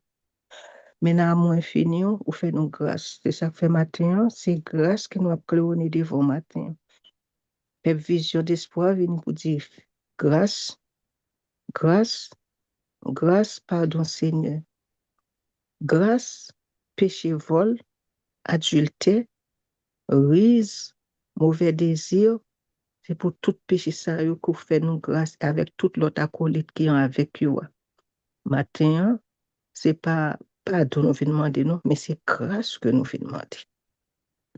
Maintenant, à moins infini, vous faites nous grâce. C'est ça que fait matin, c'est grâce que nous avons cléonné devant matin. Père vision d'espoir, vient pour dire grâce, grâce, grâce, pardon Seigneur. Grâce, péché, vol, adultère, rise, mauvais désir, c'est pour tout péché ça que vous faites nous grâce avec toute l'autre acolyte qui est avec vous. Matin, c'est pas pardon nous venons demander non, mais c'est grâce que nous venons demander.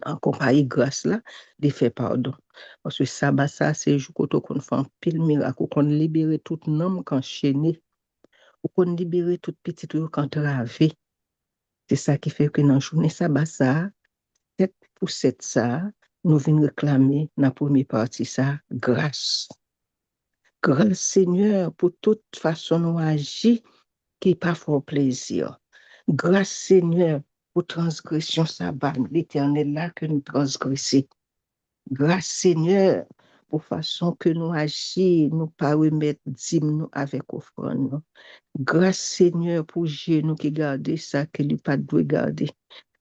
En compagnie grâce là, de faire pardon. Parce que sabbat ça, c'est jour qu'on fait un pile miracle, qu'on libère tout homme qui enchaîné, ou qu'on libère tout petit qui entravé. C'est ça qui fait que dans la journée sabbat ça, 7 pour 7 ça, nous venons réclamer dans la première partie ça, grâce. Grâce Seigneur pour toute façon nous agir qui pas fort plaisir. Grâce Seigneur pour transgression sabbat, l'éternel là que nous transgressons. Grâce Seigneur pour façon que nous agissons, nous pas remettre dîme nous avec offrande. Grâce Seigneur pour nous qui garder ça que lui pas doit garder.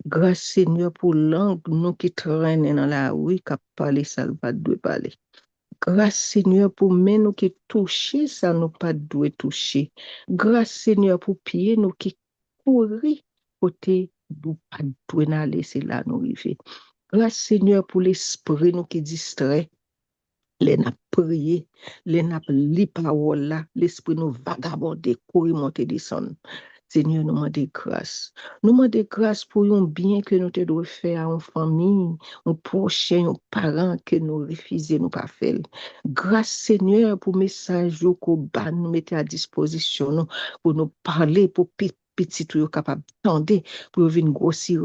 Grâce Seigneur pour langue nous qui traînent dans la rue, qui parlent ça ne pas doit parler. Grâce Seigneur pour main nous qui toucher ça nous pas doit toucher. Grâce Seigneur pour pied nous qui courir côté nous pas doit laisser là nous arriver. Grâce Seigneur pour l'esprit nous qui distrait. Les n'a prié, les n'a li parole là, l'esprit nous vagabonder, courir monter descendre. Seigneur, nous demandons grâce. Nous demandons grâce pour un bien que nous devons faire à une famille, un prochain, un parent que nous refusons, nous pas faire. Grâce Seigneur pour le message que nous mettez à disposition nous, pour nous parler, pour petit tout capable d'entendre, pour venir grossir,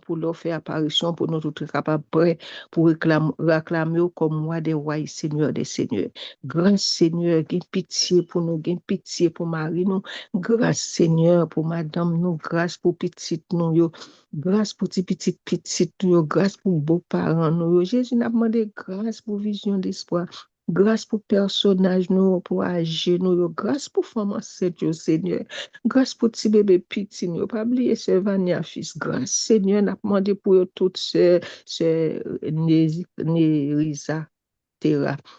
pour leur faire apparition, pour nous tout capable prêt, pour réclamer comme moi des rois, Seigneur des seigneurs. Grâce Seigneur, gain pitié pour nous, gain pitié pour Marie nous. Grâce Seigneur pour madame nous, grâce pour petite nous, yo. Grâce pour petite nous, grâce pour beaux parents nous. Jésus n'a demandé grâce pour vision d'espoir. Grâce pour personnage nous, pour agir nous, yo. Grâce pour femme enceinte, yo, Seigneur. Grâce pour petit bébé petit nous, pas oublier ce Vania fils. Grâce Seigneur, n'a demandé pour yo toutes ce Nérisa.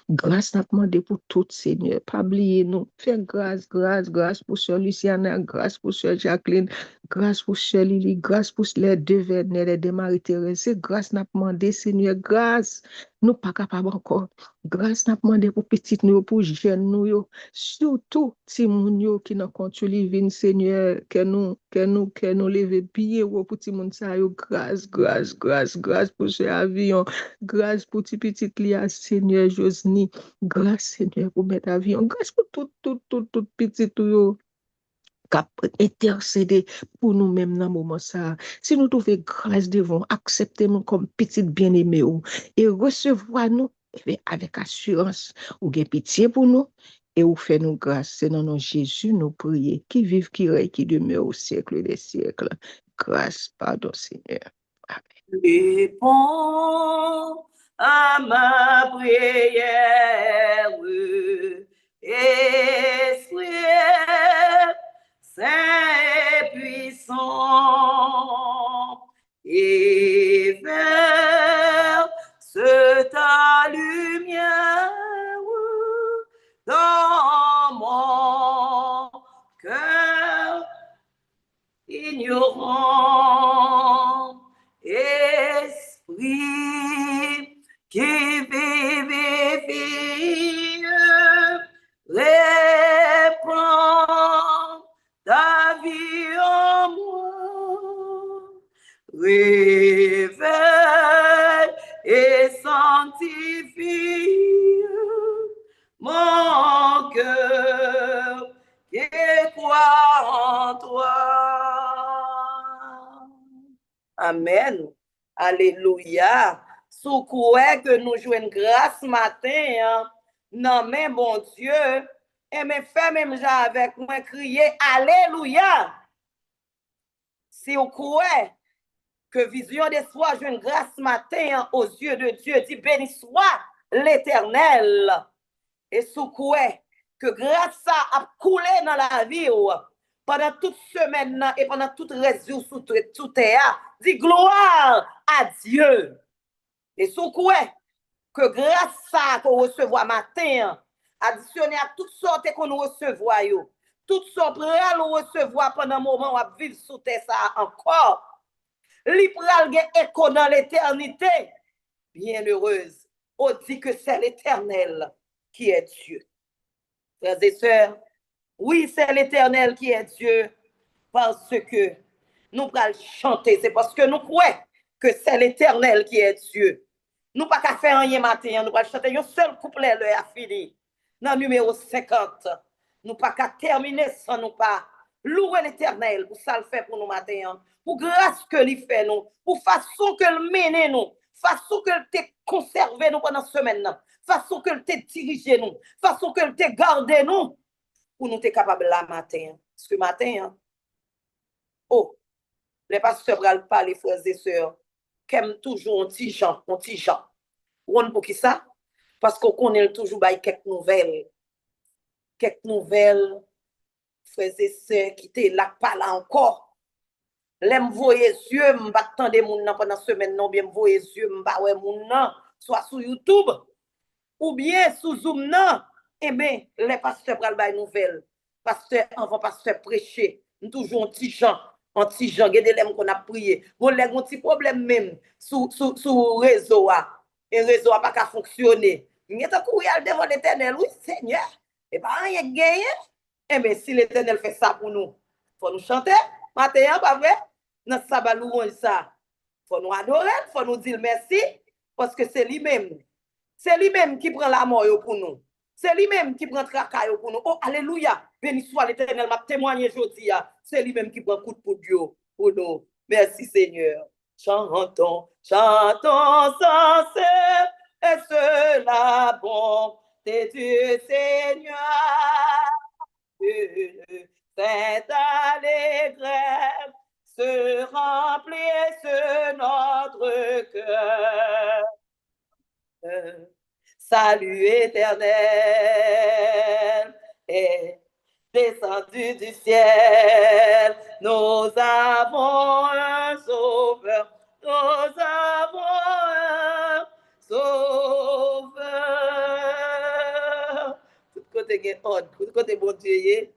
Grâce n'a demandé pour tout, Seigneur. Pas oublier nous. Fais grâce, grâce, grâce pour Sœur Luciana, grâce pour Sœur Jacqueline, grâce pour Sœur Lily, grâce pour les deux Vernet, les deux Marie-Thérèse. Grâce n'a demandé, Seigneur, grâce. Nous pas capables encore. Grâce n'a demandé pour petite nous, pour jeune nous, yo. Surtout, si moun yo qui n'a contrôlé vin, Seigneur, que nous leve bien, pour petit moun sa yo. Grâce, grâce, grâce, grâce pour ce avion. Grâce pour petit Lia, Seigneur Josni. Grâce, Seigneur, pour mettre avion. Grâce pour tout petit yo. Cap intercéder pour nous-mêmes dans le moment ça. Si nous trouvons grâce devant, acceptez-nous comme petite bien-aimée et recevoir nous avec assurance. Ou gain pitié pour nous et ou fait nous grâce. C'est dans notre Jésus nous prier, qui vive, qui règne, qui demeure au siècle des siècles. Grâce, pardon, Seigneur. Amen.
Réponds à ma prière et sois saint et puissant et verse ta lumière dans mon cœur ignorant. Esprit qui vivifie réveille et sanctifie mon cœur et croit en toi. Amen. Alléluia. Sous quoi que nous jouons grâce matin, hein? Non, mais bon Dieu, et mes frères, même avec moi, crier Alléluia. Si vous croyez que vision de soi joue grâce matin hein, aux yeux de Dieu, dit béni soit l'Éternel. Et sous quoi que grâce a coulé dans la vie pendant toute semaine et pendant toute réseau sous terre, dit gloire à Dieu. Et sous quoi que grâce à qu'on recevoir matin, additionné à toutes sortes qu'on recevoir, toutes sortes qu'on recevoir pendant un moment où on vivre sous terre ça encore, li pral gen écho dans l'éternité. Bienheureuse, on dit que c'est l'Éternel qui est Dieu. Frères et sœurs, oui, c'est l'Éternel qui est Dieu parce que nous allons chanter. C'est parce que nous croyons que c'est l'Éternel qui est Dieu. Nous pas qu'à faire rien matin, nous allons chanter un seul couplet, le a fini. Dans le numéro 50, nous pas qu'à terminer sans nous pas louer l'Éternel pour ça le fait pour nous matin, pour grâce que lui fait nous, pour façon que le mène nous, façon que le conservé nous pendant semaine, façon que le dirigé nous, façon que le gardé nous pour nous être capables là matin. Parce que matin, oh, les pasteurs ne pas les frères et sœurs, qu'aiment toujours un petit gens, un petit gens. Pour qui ça? Parce qu'on connaît toujours quelques nouvelles, frères et sœurs, qui étaient là, pas là encore. Les m'voyer yeux, m'battant des moun pendant semaine, non bien m'voyer yeux, m'baoué moun nan, soit sur YouTube, ou bien sous Zoom nan, eh bien, les pasteurs pral bay nouvelles. Pasteur, avant pasteur prêcher, nous toujours un petit gens, gade lèm qu'on a prié. Bon, lèm un petit problème même, sous réseau, et réseau a pas qu'à fonctionner. Nous avons couru devant l'Éternel, oui, Seigneur, et pas rien gagné. Eh bien, si l'Éternel fait ça pour nous, il faut nous chanter, matin, pas vrai? Dans ce sabbat louange ça, il faut nous adorer, il faut nous dire merci, parce que c'est lui-même. C'est lui-même qui prend la mort pour nous. C'est lui-même qui prend le travail pour nous. Oh, alléluia. Béni soit l'Éternel, m'a témoigné aujourd'hui. C'est lui-même qui prend coup de Dieu pour nous. Merci Seigneur. Chantons, chantons sans cesse, et cela bonté du Seigneur. Cette allégresse se remplisse notre cœur. Salut éternel est descendu du ciel. Nous avons un sauveur. Nous avons un sauveur. Tout côté il y a ordre. Tout côté bon Dieu, il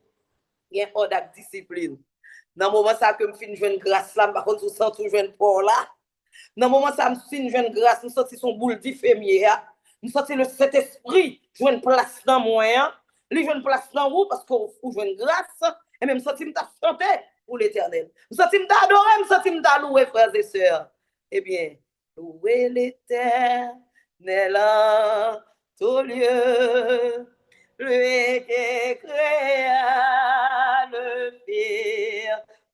y a ordre avec discipline. Dans le moment ça que je finis de jouer une grâce là, par contre, je sens toujours une pour là. Dans le moment ça me suis une grâce, nous senti son boule d'ifémier, nous senti le Saint-Esprit jouer une place dans moi, lui jouer une place dans vous parce qu'on joue une grâce, et même senti me chanter pour l'Éternel. Nous senti me adorer, nous senti me louer frères et sœurs. Eh bien, louer l'Éternel en tout lieu, lui qui créa le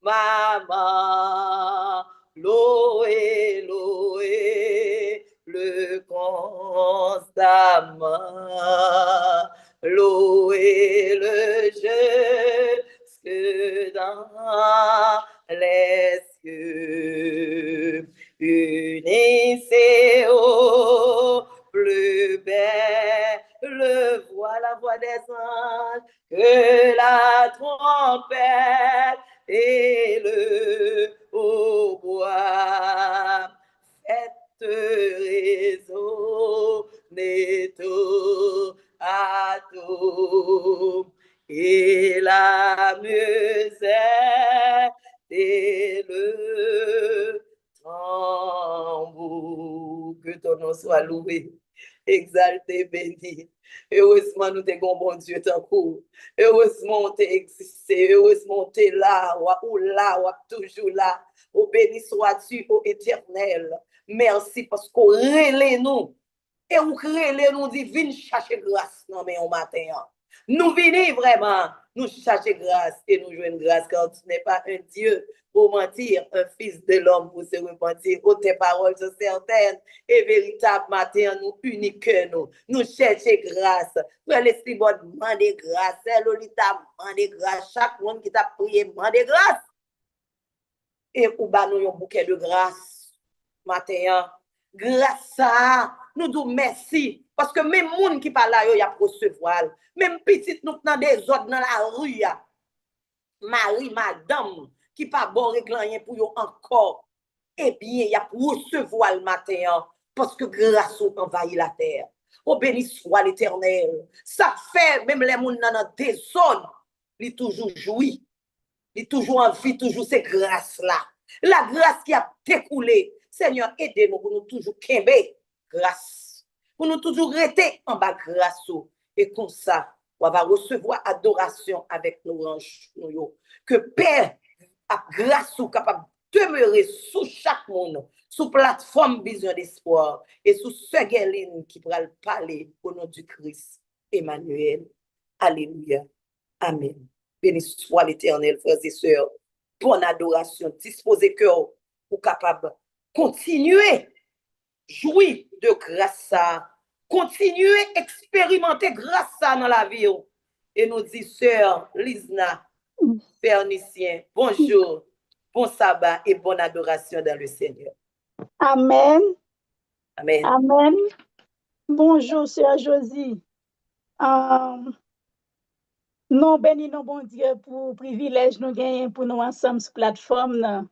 firmament. Loué, loué, le constamment, loué le jusque dans les cieux, unissez au plus belle voix, la voix des anges, que la trompette et le hautbois, faites résonner tout à tout, et la musique et le tambour. Que ton nom soit loué. exalté, béni. Heureusement, nous t'es bon Dieu tant court. Heureusement, t'es existé. Heureusement, t'es là, ou là, ou toujours là. Oh, béni sois-tu, ô éternel. Merci parce qu'on relève nous. Et on relève nous dit, viens chercher grâce non mais au matin. Nous venons vraiment, nous chercher grâce et nous jouons grâce car tu n'es pas un Dieu pour mentir, un fils de l'homme pour se repentir. Oh, tes paroles sont certaines et véritables matin, nous uniques nous cherchons grâce. Frère l'esprit bon, demandez grâce. C'est Lolita, demandez grâce. Chaque monde qui t'a prié, demandez grâce. Et ou ba nous un bouquet de grâce matin. Grâce à nous disons merci parce que même monde qui parle là yo y a recevoir même petite nous dans des autres dans la rue ya Marie madame qui pas bon régler pour yo encore eh bien y a recevoir le matin parce que grâce au envahit la terre. Oh béni soit l'Éternel. Ça fait même les monde dans des zones, il toujours joui. Il toujours en vie, toujours ces grâces-là. La grâce qui a découlé. Seigneur, aidez-nous pour nous toujours québer grâce. Pour nous toujours rester en bas grâce. Et comme ça, on va recevoir adoration avec nos anges. Que Père, a grâce ou capable de demeurer sous chaque monde, sous plateforme Vision d'Espoir et sous ce guéline qui pourra parler au nom du Christ. Emmanuel. Alléluia. Amen. Béni soit l'Éternel, frères et sœurs. Bonne adoration. Disposez cœur pour capable continuer, jouir de grâce. Continuer, expérimenter grâce dans la vie. Et nous dit, sœur Lisna, Pernicien, bonjour, bon sabbat et bonne adoration dans le Seigneur.
Amen.
Amen.
Amen. Bonjour, sœur Josie. Nous bénissons bon Dieu pour le privilège nous gagnons pour nous ensemble sur la plateforme.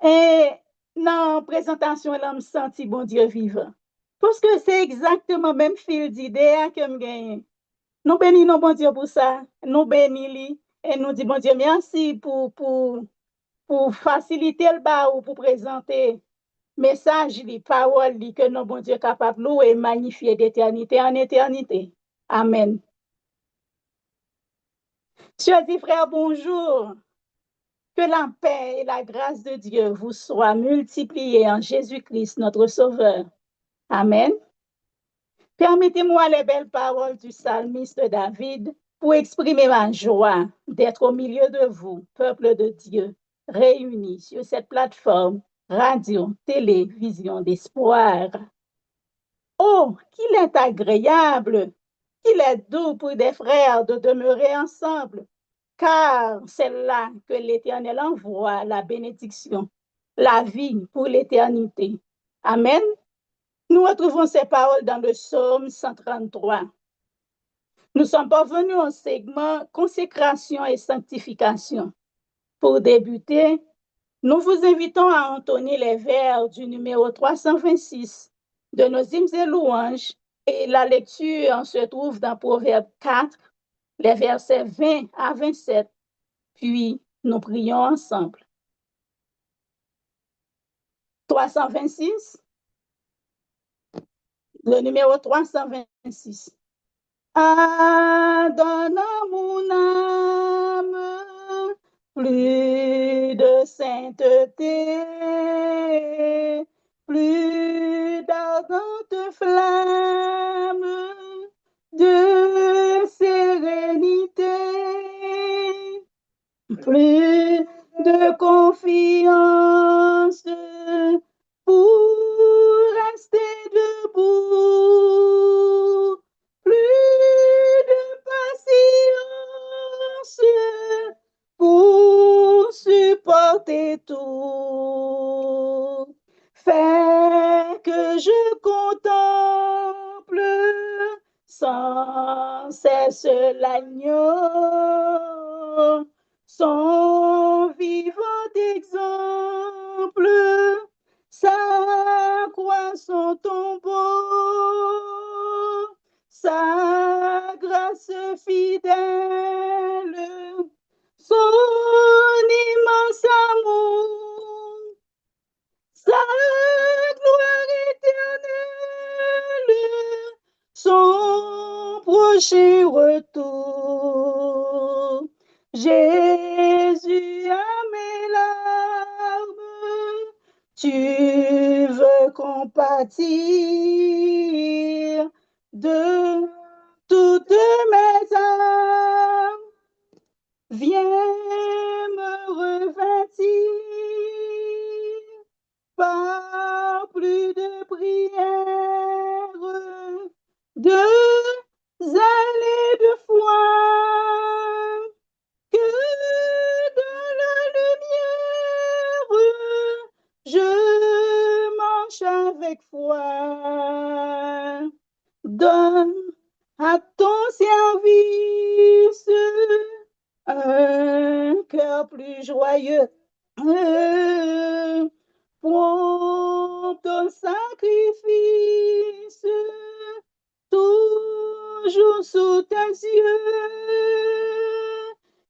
Et dans la présentation, je me senti bon Dieu vivant. Parce que c'est exactement le même fil d'idée que je gagne. Nous bénissons bon Dieu pour ça. Nous bénissons et nous disons bon Dieu merci pour faciliter le bas ou pour présenter message, les paroles que nous bon Dieu capable de louer et magnifier d'éternité en éternité. Amen. Chers frères, bonjour. Que la paix et la grâce de Dieu vous soient multipliées en Jésus-Christ, notre Sauveur. Amen. Permettez-moi les belles paroles du psalmiste David pour exprimer ma joie d'être au milieu de vous, peuple de Dieu, réunis sur cette plateforme radio, télévision d'espoir. Oh, qu'il est agréable, qu'il est doux pour des frères de demeurer ensemble, car c'est là que l'Éternel envoie la bénédiction, la vie pour l'éternité. Amen. Nous retrouvons ces paroles dans le psaume 133. Nous sommes parvenus au segment consécration et sanctification. Pour débuter, nous vous invitons à entonner les vers du numéro 326 de nos hymnes et louanges, et la lecture se trouve dans Proverbe 4, les versets 20 à 27, puis nous prions ensemble. 326, le numéro 326. Donne à mon âme plus de sainteté, plus d'ardentes flammes de sérénité, plus de confiance pour rester debout, plus de patience pour supporter tout. Fais que je contemple sans cesse l'agneau, son vivant exemple, sa croix, son tombeau, sa grâce fidèle, son immense amour, sa gloire éternelle, prochain retour. Jésus a mes larmes, tu veux compatir de toutes mes âmes. Viens me revêtir par plus de prières, de années de foi, que dans la lumière, je marche avec foi. Donne à ton service un cœur plus joyeux. Prends ton sacrifice, toujours sous tes yeux,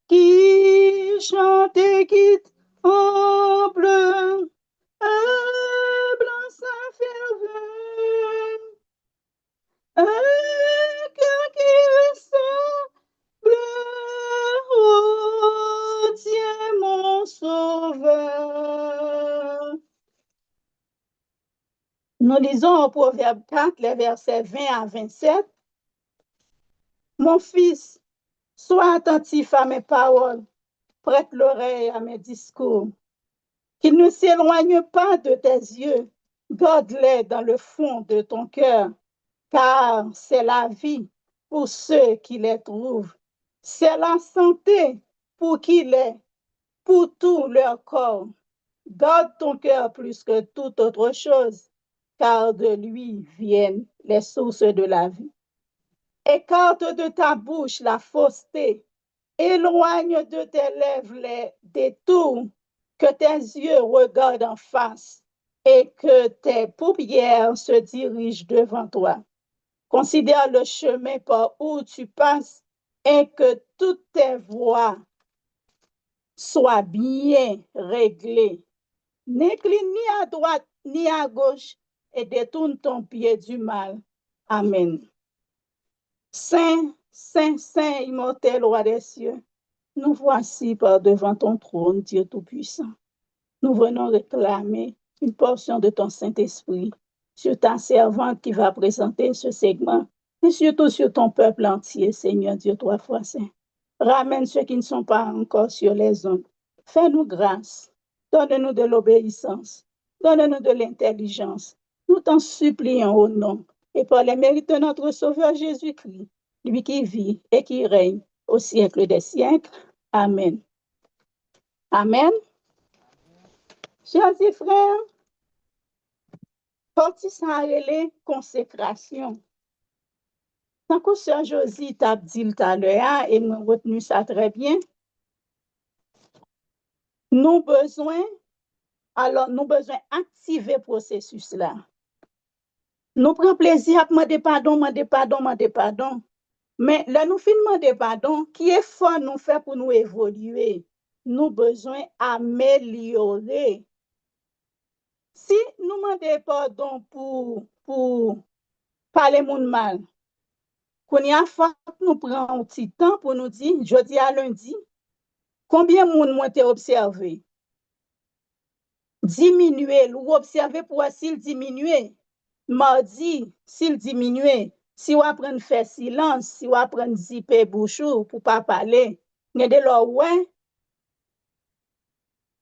qui chante et qui tremble, humble en sa ferveur, un cœur qui ressemble, oh, tiens mon sauveur. Nous lisons au Proverbe 4, les versets 20 à 27. Mon fils, sois attentif à mes paroles, prête l'oreille à mes discours, qu'ils ne s'éloignent pas de tes yeux, garde-les dans le fond de ton cœur, car c'est la vie pour ceux qui les trouvent, c'est la santé pour tout leur corps. Garde ton cœur plus que toute autre chose, car de lui viennent les sources de la vie. Écarte de ta bouche la fausseté, éloigne de tes lèvres les détours, que tes yeux regardent en face et que tes paupières se dirigent devant toi. Considère le chemin par où tu passes et que toutes tes voies soient bien réglées. N'incline ni à droite ni à gauche et détourne ton pied du mal. Amen. Saint, Saint, Saint, immortel roi des cieux, nous voici par devant ton trône, Dieu Tout-Puissant. Nous venons réclamer une portion de ton Saint-Esprit sur ta servante qui va présenter ce segment, et surtout sur ton peuple entier, Seigneur Dieu, trois fois saint. Ramène ceux qui ne sont pas encore sur les ondes. Fais-nous grâce. Donne-nous de l'obéissance. Donne-nous de l'intelligence. Nous t'en supplions au nom et par les mérites de notre Sauveur Jésus-Christ, lui qui vit et qui règne au siècle des siècles. Amen. Amen. Chers et frères, parti ça relève consécration. Tant que Sœur Josie t'a dit tout à l'heure, et nous retenu ça très bien, nous besoin d'activer le processus là. Nous prenons plaisir à demander pardon. Mais là, nous finissons demander pardon, qui est fort nous faire pour nous évoluer. Nous besoin améliorer. Si nous demandons pardon pour parler moun mal, qu'on y a fait, nous prenons un petit temps pour nous dire, jeudi à lundi, combien de monde m'ont été observé? Diminuer, ou observer pour s'il diminue. Mardi, s'il diminue, si on apprend à faire silence, si on apprend à zipper bouchou pour ne pas parler, mais de là, ouais.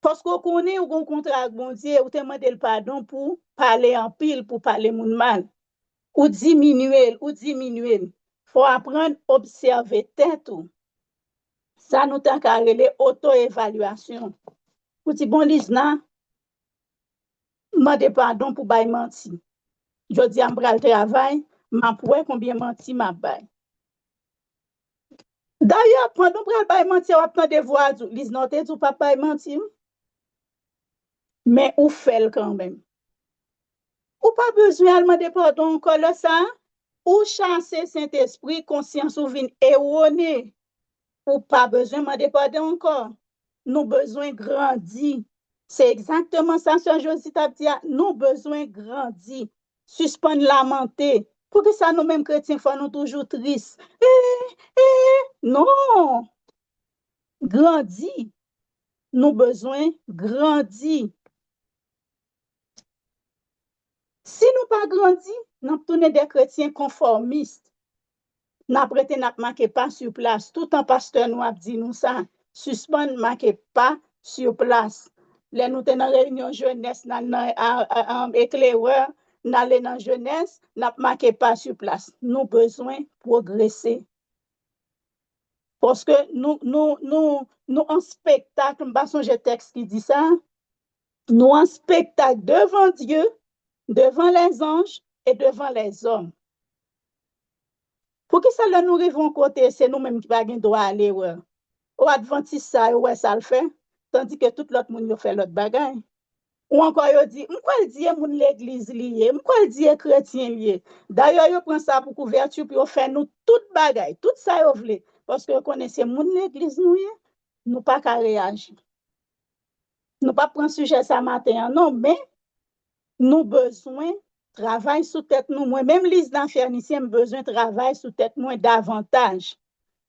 Parce qu'on connaît ou qu'on contrat avec bon Dieu, ou te demande le pardon pour parler en pile, pour parler moun mal. Ou diminuer. Faut apprendre à observer tête ou. Ça nous t'a carré auto-évaluation. Pour dire, bon, Lisna, demande pardon pour bail menti. Je dis, je vais travail, je combien menti m'a bail. D'ailleurs, pendant que bail menti, on prend des voix, Lisna, tu dis, papa menti. Mais ou fait quand même. Ou pas besoin de demander pardon encore là ça. Ou chasser Saint-Esprit, conscience ou vin erroné. Ou pas besoin de demander pardon encore. Nous besoin grandir. C'est exactement ça, Sœur Josie t'a dit. Nous besoin grandir. Suspendre lamenter. Pour que ça, nous-mêmes chrétiens, faut nous toujours tristes. Non, grandis. Nous besoin grandir. Si nous pas grandi, nous tournons des chrétiens conformistes. N'a prêté n'a marqué pas sur place. Tout en pasteur nous a dit nous ça. Suspend marqué pas sur place. Les nous dans réunion jeunesse dans éclaireur, n'aller dans jeunesse, n'a marqué pas sur place. Nous besoin progresser. Parce que nous en spectacle, je pense que texte qui dit ça, nous en spectacle devant Dieu, devant les anges et devant les hommes. Pour que ça nous arrive côté, c'est nous-mêmes qui ne droit à l'erreur. Ou adventiste ça, ouais, ça le fait, tandis que tout l'autre monde fait l'autre bagaille. Ou encore, il dit, pourquoi il dit que l'église lié, pourquoi il dit chrétien lié. D'ailleurs, il prend ça pour couverture, puis il fait nous toute bagaille, tout ça, il veut. Parce que vous connaissez l'église, nous pas qu'à réagir. Nous pas prendre sujet ça matin, non, mais nous besoin travail sous tête nous. Moi-même, Lise d'enfer, ici, j'ai besoin de travail sous tête moi davantage.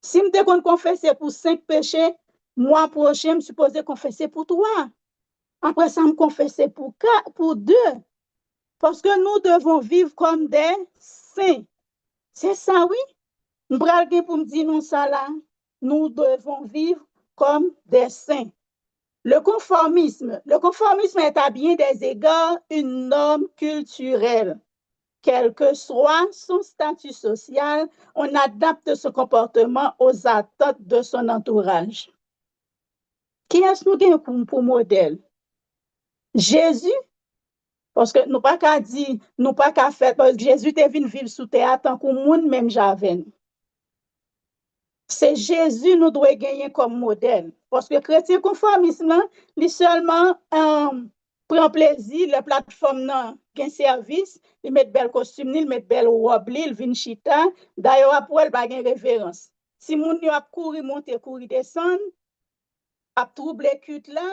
Si je me confesser pour 5 péchés, mois prochain, je suis supposé confesser pour 3. Après ça, me confesser pour 4, pour 2. Parce que nous devons vivre comme des saints. C'est ça, oui. Je vais pour me dire nous ça là. Nous devons vivre comme des saints. Le conformisme est à bien des égards une norme culturelle. Quel que soit son statut social, on adapte ce comportement aux attentes de son entourage. Qui est-ce que nous avons pour modèle? Jésus, parce que nous pas qu'à dire, nous pas qu'à faire, parce que Jésus est venu vivre sous terre tant que monde même j'avais. C'est Jésus nous doit gagner comme modèle. Parce que chrétien conformisme, il seulement prend plaisir, la plateforme nan gen service, il met bel costume, il met bel robe, il vient chita, d'ailleurs après il pas gen référence. Si moun yo ap kouri monter, kouri descendre, ap trouble culte là,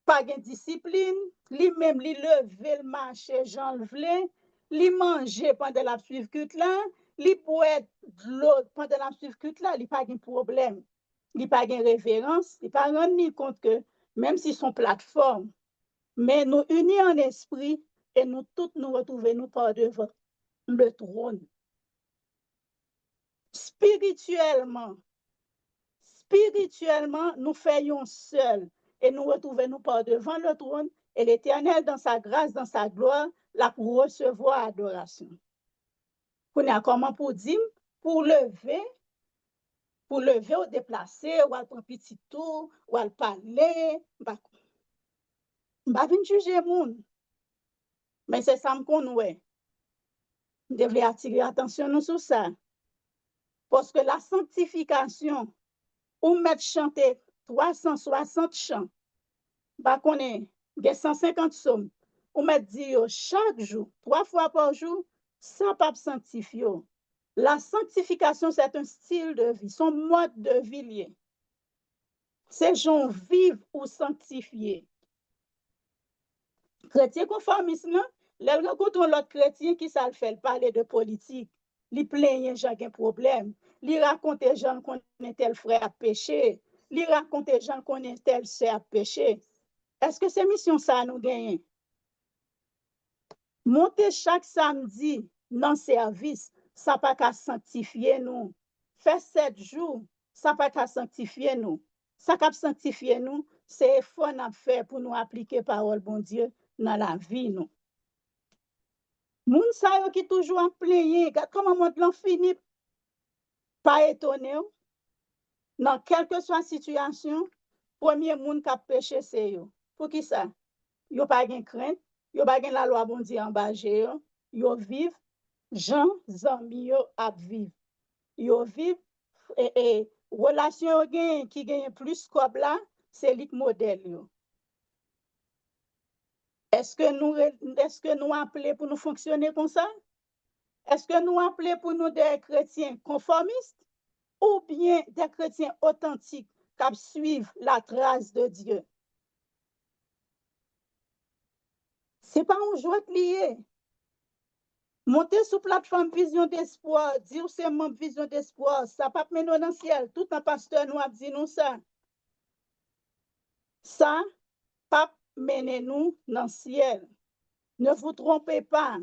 pas gen discipline, li même li lever le marché Jean vle, li manger pendant la suivre culte là, li boire de l'eau pendant la suivre culte là, li pas gen problème. Li pas gen référence, li pas rendre ni compte que même si son plateforme, mais nous unis en esprit et nous tous nous retrouver nous par devant le trône. Spirituellement, nous faisons seuls et nous retrouvons nous par devant le trône et l'Éternel dans sa grâce, dans sa gloire, là pour recevoir adoration. Comment pour dire, pour lever ou déplacer, ou prendre petit tour, ou parler, pas venir juger moun. Mais c'est ça qu'on ouais. Nous devons attirer attention nous sur ça. Parce que la sanctification, ou mettre chanter 360 chants, bah qu'on est 150 psaumes, ou mettre dire chaque jour, 3 fois par jour, sans pas sanctifier. La sanctification, c'est un style de vie, son mode de vie lié. C'est gens vivent ou sanctifiés. Chrétien conformisme, les rencontrent l'autre chrétien qui ça le fait parler de politique, li plaigne gens un problème, li raconte gens qu'on est tel frère à péché, li raconte gens qu'on est tel sœur à péché. Est-ce que c'est mission ça nous gagne? Monter chaque samedi dans service, ça pas qu'à sanctifier nous. Faire 7 jours, ça pas qu'à sanctifier nous. Ça qu'à sanctifier nous, c'est effort n'a faire pour nous appliquer parole bon Dieu dans la vie nous. Moun sa yo qui toujours en plaigner, comment monde l'en fini pas étonné dans quelle que soit situation, premier moun qui a péché c'est yo. Pour qui ça? Yo pas gen crainte, yo pas gen la loi bon Dieu en bas yo vive Jean zanmi yo ap vive. Yo vive et relation gen qui gagne plus comme là, c'est lik modèle yo. Est-ce que nous appelés pour nous fonctionner comme ça? Est-ce que nous appelés pour nous des chrétiens conformistes ou bien des chrétiens authentiques qui suivent la trace de Dieu? Ce n'est pas un jouet lié. Montez sur plateforme Vision d'Espoir, dire c'est mon Vision d'Espoir, ça pas mener dans le ciel. Tout un pasteur nous a dit nous ça. Ça pas mener nous dans le ciel. Ne vous trompez pas.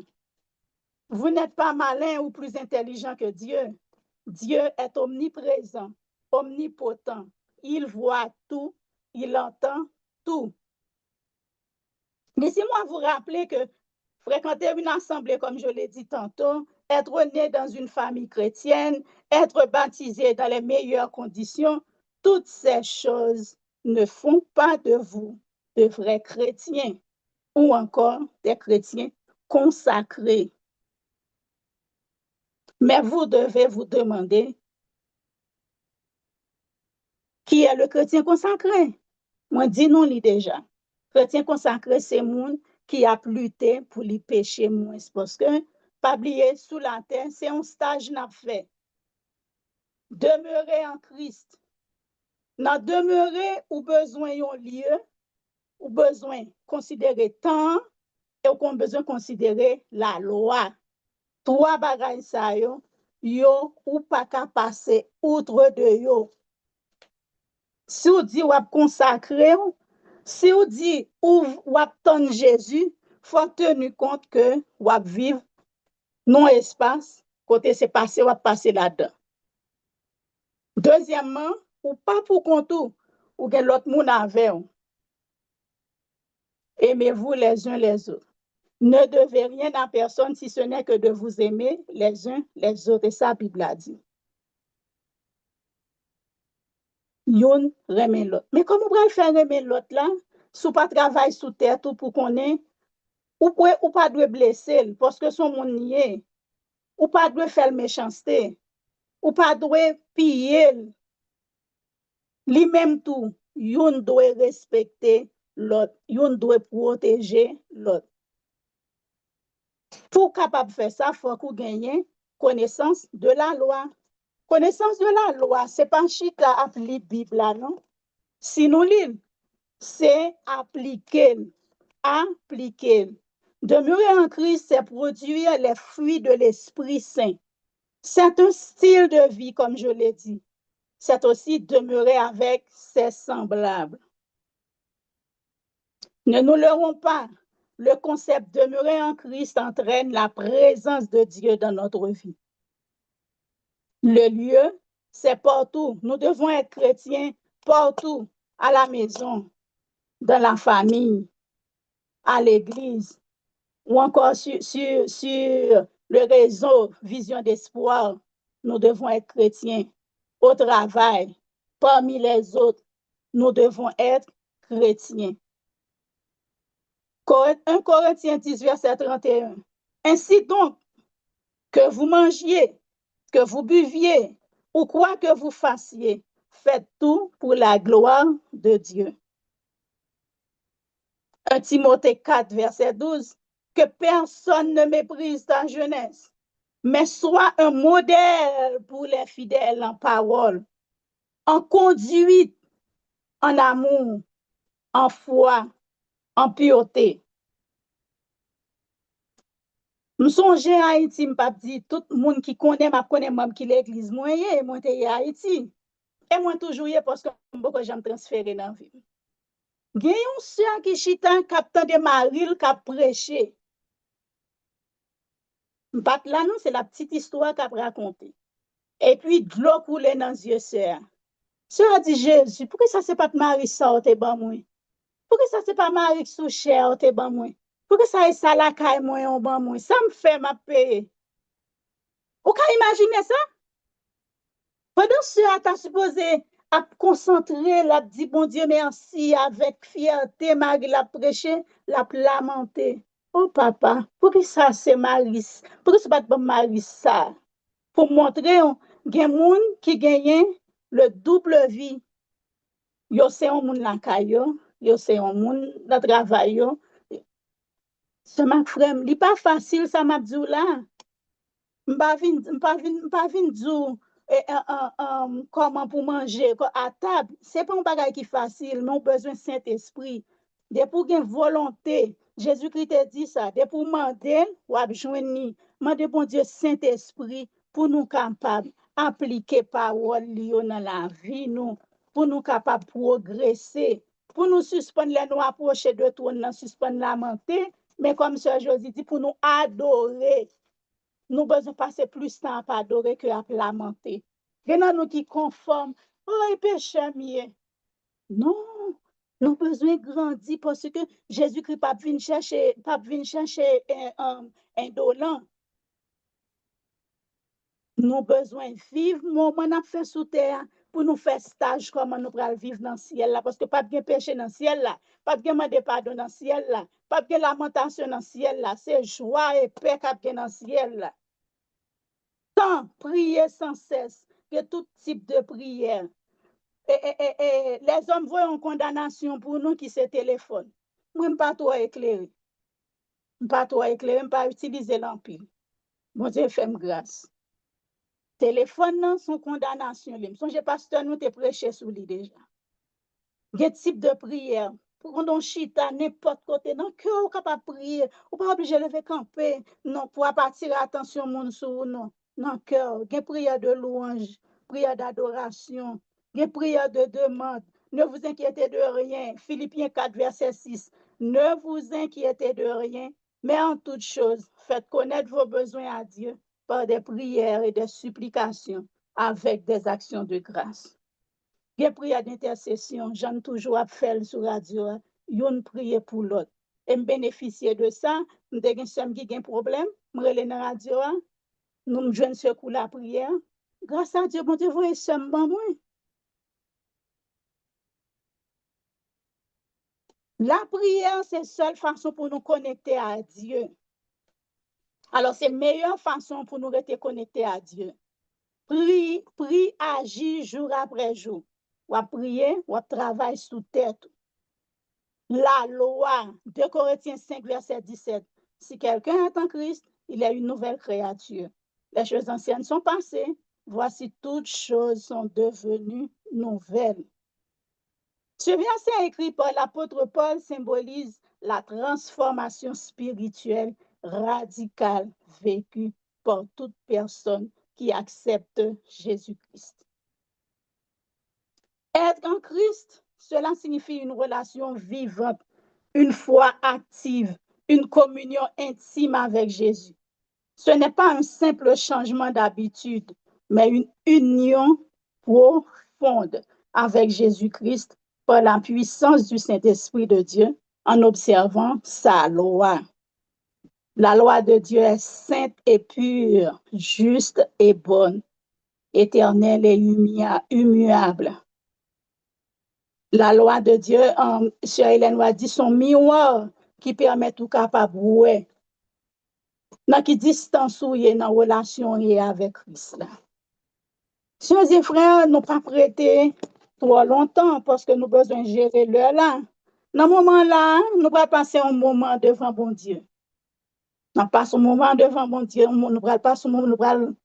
Vous n'êtes pas malin ou plus intelligent que Dieu. Dieu est omniprésent, omnipotent. Il voit tout, il entend tout. Laissez-moi vous rappeler que fréquenter une assemblée, comme je l'ai dit tantôt, être né dans une famille chrétienne, être baptisé dans les meilleures conditions, toutes ces choses ne font pas de vous de vrais chrétiens ou encore des chrétiens consacrés. Mais vous devez vous demander qui est le chrétien consacré. Moi, dis-nous déjà. Chrétien consacré, c'est monde qui a lutté pour les péchés moins. Parce que, pas oublier, sous la terre, c'est un stage n'a fait. Demeurer en Christ. Dans demeurer, ou besoin un lieu, ou besoin considérer temps, et ou besoin considérer la loi. Trois bagages ça yo ou pas qu'à passer outre de yo. Si on dit ou consacré, si on dit ou attendre Jésus, faut tenir compte que ou vivre non espace côté c'est passé ou passer là-dedans. Deuxièmement, ou pas pour compte ou gen l'autre monde avec. Aimez-vous les uns les autres. Ne devez rien à personne si ce n'est que de vous aimer les uns les autres. Et ça, la Bible a dit. Yon remet l'autre. Mais comment on va faire remet l'autre là? Si pas travail sous terre tout pour qu'on ait, ou pas doit blesser parce que son monde nié, ou pas doit faire méchanceté, ou pas doit piller. Lui-même tout, yon doit respecter l'autre, yon doit protéger l'autre. Pour capable faire ça, faut qu'on gagne connaissance de la loi. Connaissance de la loi, c'est pas chita appliquer Bible là, non? Si nous lisons, c'est appliquer. Demeurer en Christ, c'est produire les fruits de l'Esprit Saint. C'est un style de vie, comme je l'ai dit. C'est aussi demeurer avec ses semblables. Ne nous leurrons pas. Le concept demeurer en Christ entraîne la présence de Dieu dans notre vie. Le lieu, c'est partout. Nous devons être chrétiens partout, à la maison, dans la famille, à l'église, ou encore sur le réseau Vision d'Espoir. Nous devons être chrétiens. Au travail, parmi les autres, nous devons être chrétiens. 1 Corinthiens 10, verset 31. Ainsi donc, que vous mangiez, que vous buviez, ou quoi que vous fassiez, faites tout pour la gloire de Dieu. 1 Timothée 4, verset 12. Que personne ne méprise ta jeunesse, mais sois un modèle pour les fidèles en parole, en conduite, en amour, en foi, en pureté. Je songe à Haïti, je dis tout le monde qui connaît, même qui l'église, moi, je à Haïti. Et moi, toujours, parce que j'aime transférer dans la vie. Il y a un soeur qui chita, captain de Maril, qui a prêché. Là, non, c'est la petite histoire qu'a racontée. Et puis, de l'eau coulait dans les yeux, sœur. Sœur a dit, Jésus, pourquoi ça, c'est pas Marie sorte, ban moi? Pourquoi ça, c'est pas Marie sous cher, ban moi? Pourquoi ça, est ça la caille, moi, on ban moi? Ça me fait ma paye. Vous pouvez imaginer ça? Pendant ce temps, tu as supposé à concentrer, la dit, bon Dieu, merci, avec fierté, Marie l'a prêché, l'a lamenté. Oh papa, pourquoi ça, c'est Marie? Pourquoi c'est pas Marie ça? Pour montrer, il y a des gens qui gagnent le double vie. Yo c'est un monde la caillou, yo c'est un monde la travail yo. Ce ma frère, li pas facile ça m'a dit là. M'pa vinn dire comment pour manger à table, c'est pas un bagage qui facile, mais on besoin Saint-Esprit. De pour gain volonté, Jésus-Christ a dit ça. De pour demander, ou joindre, demander bon Dieu Saint-Esprit pour nous capables d'appliquer parole dans la vie, nous, pour nous capables de progresser, pour nous suspendre les nous approcher de trône, suspendre lamenter, mais comme Sœur Josie dit, pour nous adorer. Nous besoin passer plus de temps à adorer que à lamenter. Il y a nous qui conforment, oh, péché mieux. Non, nous besoin grandir parce que Jésus-Christ pas venu chercher indolent. Nous besoin vivre moment n'a fait sous terre pour nous faire stage comment nous pourrons vivre dans le ciel là parce que pas de péché dans le ciel là, pas de demander pardon dans le ciel là, pas de lamentation dans le ciel là, c'est joie et paix qu'il y a dans le ciel là. Tant prier sans cesse que tout type de prière. Et les hommes voient une condamnation pour nous qui se téléphone. Moi, je ne pas trop éclairé. Je ne pas trop éclairé, je ne pas utiliser l'empile. Bon Dieu, fais-moi grâce. Téléphone, non, son condamnation. Son pasteur nous te prêché sous lui déjà. Quel type de prière? Pour qu'on chita n'importe côté, non, que vous capable prier. Ou pas obligé de lever camper, non, pour attirer l'attention mon sur non. Non, cœur, des prières de louange, prière d'adoration, des prières de demande. Ne vous inquiétez de rien. Philippiens 4, verset 6. Ne vous inquiétez de rien, mais en toute chose, faites connaître vos besoins à Dieu par des prières et des supplications avec des actions de grâce. Des prières d'intercession, j'en toujours à faire sur radio, une prière pour l'autre. Et me bénéficier de ça, me dégaine somme qui a un problème, me relève dans radio, nous me joignent ce coup la prière. Grâce à Dieu, bon Dieu, voyez somme bon moi. La prière, c'est la seule façon pour nous connecter à Dieu. Alors, c'est la meilleure façon pour nous rester connectés à Dieu. Prie, agis jour après jour. Ou à prier, ou à travailler sous tête. La loi, 2 Corinthiens 5, verset 17. Si quelqu'un est en Christ, il est une nouvelle créature. Les choses anciennes sont passées. Voici toutes choses sont devenues nouvelles. Ce verset écrit par l'apôtre Paul symbolise la transformation spirituelle radicale vécue par toute personne qui accepte Jésus-Christ. Être en Christ, cela signifie une relation vivante, une foi active, une communion intime avec Jésus. Ce n'est pas un simple changement d'habitude, mais une union profonde avec Jésus-Christ par la puissance du Saint-Esprit de Dieu en observant sa loi. La loi de Dieu est sainte et pure, juste et bonne, éternelle et immuable. La loi de Dieu, Sœur Hélène a dit, son miroir qui permet tout capable, ouais, dans qui distance ou est dans relation avec Christ. Sœurs et frères, nous pas prêter trop longtemps parce que nous avons besoin de gérer l'heure là. Dans ce moment-là, nous allons passer un moment devant bon Dieu. Nous passons un moment devant bon Dieu, nous allons passer un moment, nous allons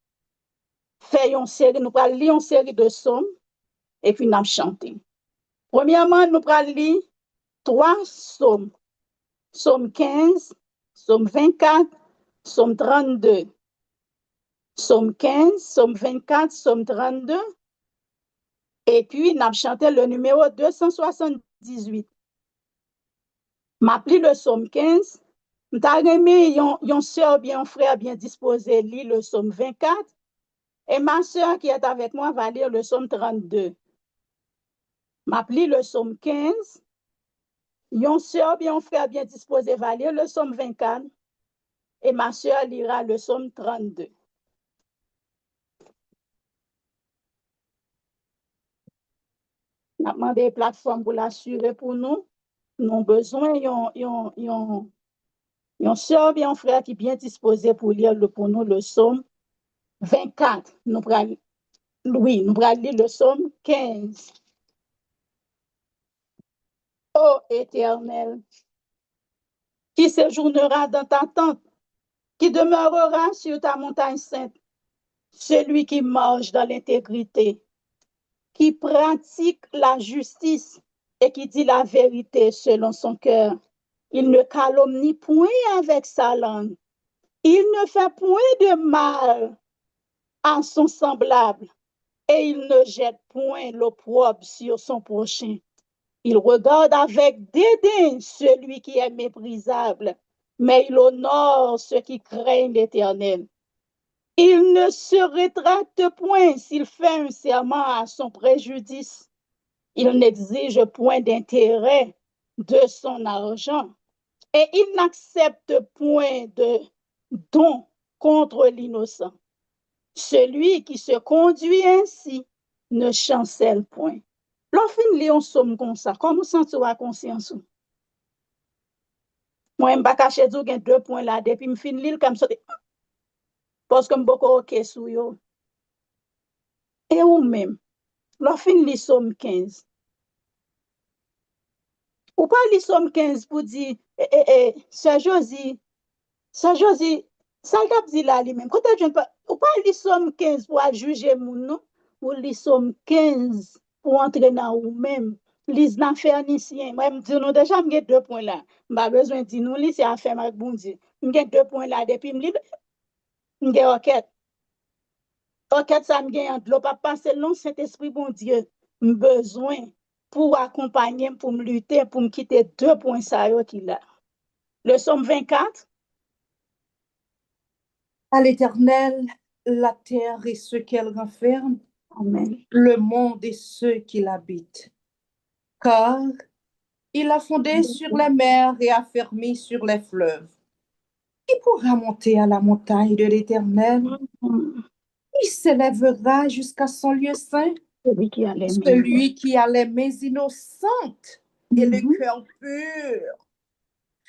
faire une série, nous allons lire une série de psaumes et puis nous allons chanter. Premièrement, nous allons lire 3 psaumes. Psaume 15, psaume 24, psaume 32. Psaume 15, psaume 24, psaume 32. Et puis, nous avons chanté le numéro 278. M'appli le psaume 15. M'ta aimé yon sœur bien, un frère bien disposé lit le psaume 24. Et ma sœur qui est avec moi va lire le psaume 32. M'appli le psaume 15. Yon sœur bien, un frère bien disposé va lire le psaume 24. Et ma sœur lira le psaume 32. Nous avons demandé des plateformes pour l'assurer pour nous. Nous avons besoin d'un sœur bien, un frère qui est bien disposé pour lire pour nous le psaume 24. Nous allons lire le psaume 15. Ô Éternel, qui séjournera dans ta tente, qui demeurera sur ta montagne sainte, celui qui marche dans l'intégrité, qui pratique la justice et qui dit la vérité selon son cœur, Il ne calomnie point avec sa langue. Il ne fait point de mal à son semblable et il ne jette point l'opprobre sur son prochain. Il regarde avec dédain celui qui est méprisable, mais il honore ceux qui craignent l'Éternel. Il ne se rétracte point s'il fait un serment à son préjudice. Il n'exige point d'intérêt de son argent et il n'accepte point de don contre l'innocent. Celui qui se conduit ainsi ne chancelle point. L'enfin li on somme comme ça, comment sens-tu la conscience? Moi, je ne vais pas cacher qu'il 2 points là, depuis que je finis l'île comme ça, parce que je beaucoup ok sous yo. Et ou même, l'enfin li somme 15. Ou pas li somme 15 pour dire, Sir Josie, ça t'a dit là lui-même. Quand tu ou pas li somme 15 pour juger moun non, ou li somme 15 pour entrer dans ou même. Lise nan fernicien. Moi, je dis nous déjà, j'ai 2 points là. Je n'ai pas besoin de dire nous, c'est affaire avec bon Dieu. J'ai 2 points là, depuis j'ai enquête. Enquête, ça me gagne de l'eau, pas passer le Saint-Esprit, bon Dieu. J'ai besoin pour accompagner, pour me lutter, pour me quitter 2 points ça qu'il a. Le Somme 24.
À l'Éternel, la terre et ce qu'elle renferme,
Amen.
le monde et ceux qui l'habitent. Car il a fondé sur les mers et affermi sur les fleuves. Qui pourra monter à la montagne de l'Éternel? Qui s'élèvera jusqu'à son lieu saint?
Celui qui a les mains.
Celui qui a les mains innocentes et le cœur pur.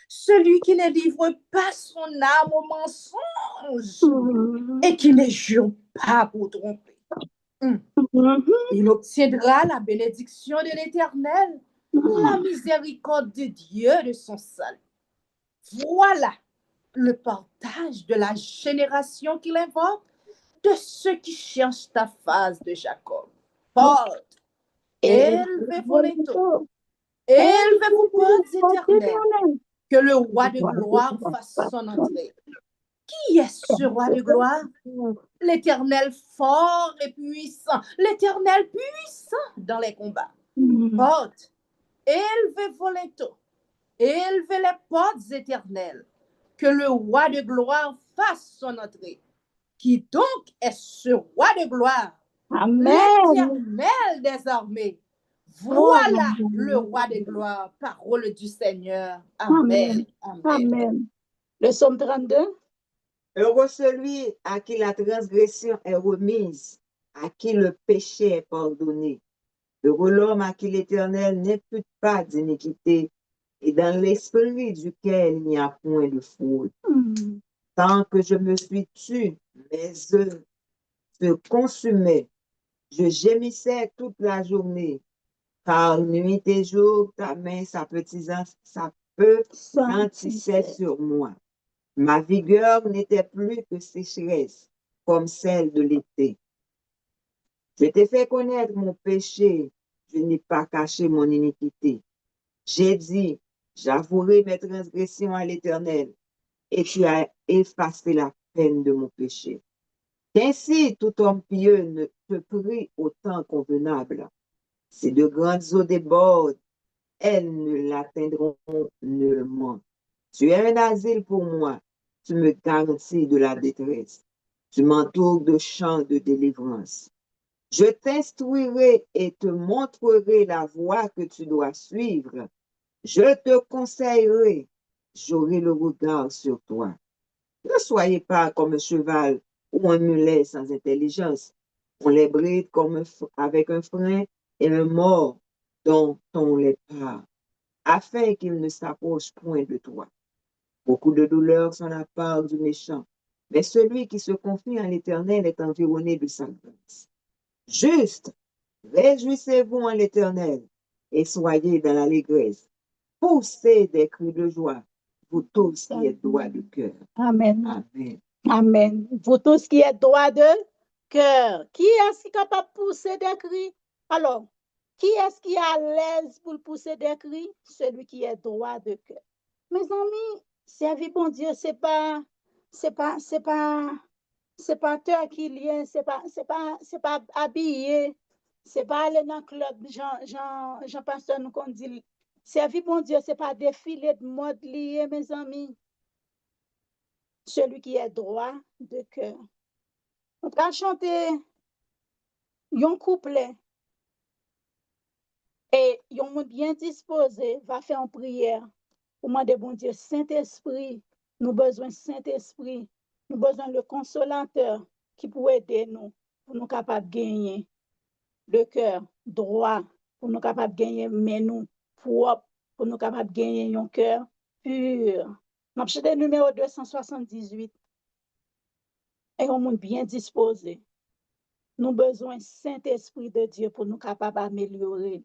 Celui qui ne livre pas son âme au mensonge et qui ne jure pas pour tromper. Il obtiendra la bénédiction de l'Éternel, la miséricorde de Dieu de son salut. Voilà le partage de la génération qu'il invoque, de ceux qui cherchent ta face de Jacob. Porte, élevez-vous les taux, élevez-vous portes éternelles, que le roi de gloire fasse son entrée. Qui est ce roi de gloire? L'Éternel fort et puissant, l'Éternel puissant dans les combats. Porte, élevez-vous les taux, élevez les portes éternelles, que le roi de gloire fasse son entrée. Qui donc est ce roi de gloire?
Amen.
L'Éternel des armées. Voilà le roi de gloire, parole du Seigneur. Amen.
Amen. Amen. Le Somme 32.
Heureux celui à qui la transgression est remise, à qui le péché est pardonné. Heureux l'homme à qui l'Éternel n'impute pas d'iniquité et dans l'esprit duquel il n'y a point de fraude. Tant que je me suis tu, mes œufs se consumaient. Je gémissais toute la journée, car nuit et jour, ta main s'apesantissait sur moi. Ma vigueur n'était plus que sécheresse, comme celle de l'été. Je t'ai fait connaître mon péché, je n'ai pas caché mon iniquité. J'ai dit, j'avouerai mes transgressions à l'Éternel, et tu as effacé la peine de mon péché. Qu'ainsi tout homme pieux ne te prie au temps convenable. Si de grandes eaux débordent, elles ne l'atteindront nullement. Tu es un asile pour moi, tu me garantis de la détresse. Tu m'entoures de chants de délivrance. Je t'instruirai et te montrerai la voie que tu dois suivre. Je te conseillerai, j'aurai le regard sur toi. Ne soyez pas comme un cheval ou un mulet sans intelligence. On les bride avec un frein et un mors dont on les part, afin qu'ils ne s'approchent point de toi. Beaucoup de douleurs sont la part du méchant, mais celui qui se confie en l'Éternel est environné de sa grâce. Juste, réjouissez-vous en l'Éternel et soyez dans l'allégresse. Poussez des cris de joie, vous tous qui êtes droits de cœur.
Amen.
Amen.
Amen. Vous tous qui êtes droits de cœur. Qui est-ce qui est capable de pousser des cris? Alors, qui est-ce qui est à l'aise pour pousser des cris? Celui qui est droit de cœur. Mes amis, servir bon Dieu, c'est pas terre qui lien, c'est pas habillé, c'est pas aller dans le club, Jean Pasteur nous qu'on dit. Servir bon Dieu, c'est pas défilé de mode lié, mes amis. Celui qui est droit de cœur. On va chanter un couplet et un monde bien disposé va faire une prière pour demander bon Dieu, Saint-Esprit, nous besoin de Saint-Esprit, nous besoin le consolateur qui pourrait aider nous pour nous capables de gagner le cœur droit, pour nous capables de gagner mais nous propre, pour nous capables de gagner un cœur pur. Nous avons numéro 278 et un monde bien disposé. Nous besoin Saint-Esprit de Dieu pour nous capables d'améliorer.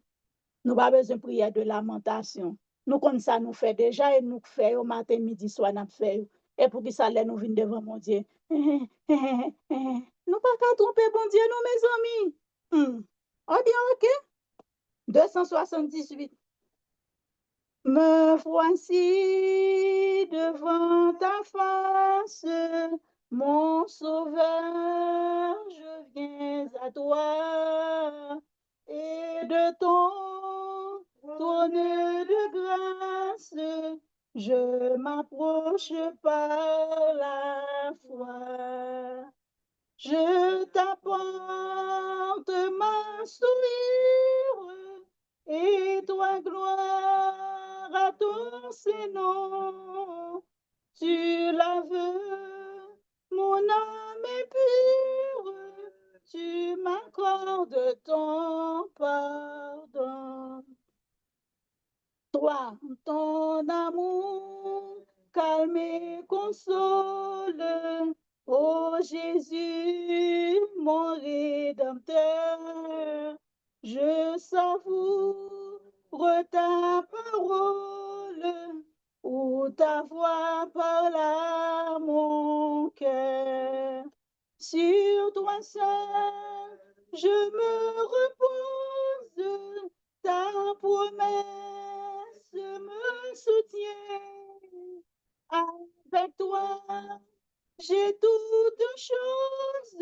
Nous pas besoin de prière de lamentation. Nous comme ça nous fait déjà et nous fait au matin, midi, soir nous fait. Et pour que ça nous vienne devant mon Dieu. Nous pas qu'à tromper bon Dieu nous mes amis. On dit OK. 278. Me voici devant ta face, mon sauveur, je viens à toi, et de ton trône de grâce, je m'approche par la foi. Je t'apporte ma sourire, et toi, gloire à ton Seigneur. Tu laves mon âme est pure, tu m'accordes ton pardon. Toi, ton amour, calme et console. Ô Jésus, mon Rédempteur, je savoure ta parole, ou ta voix parle à mon cœur. Sur toi seul, je me repose, ta promesse me soutient. Avec toi, j'ai toutes choses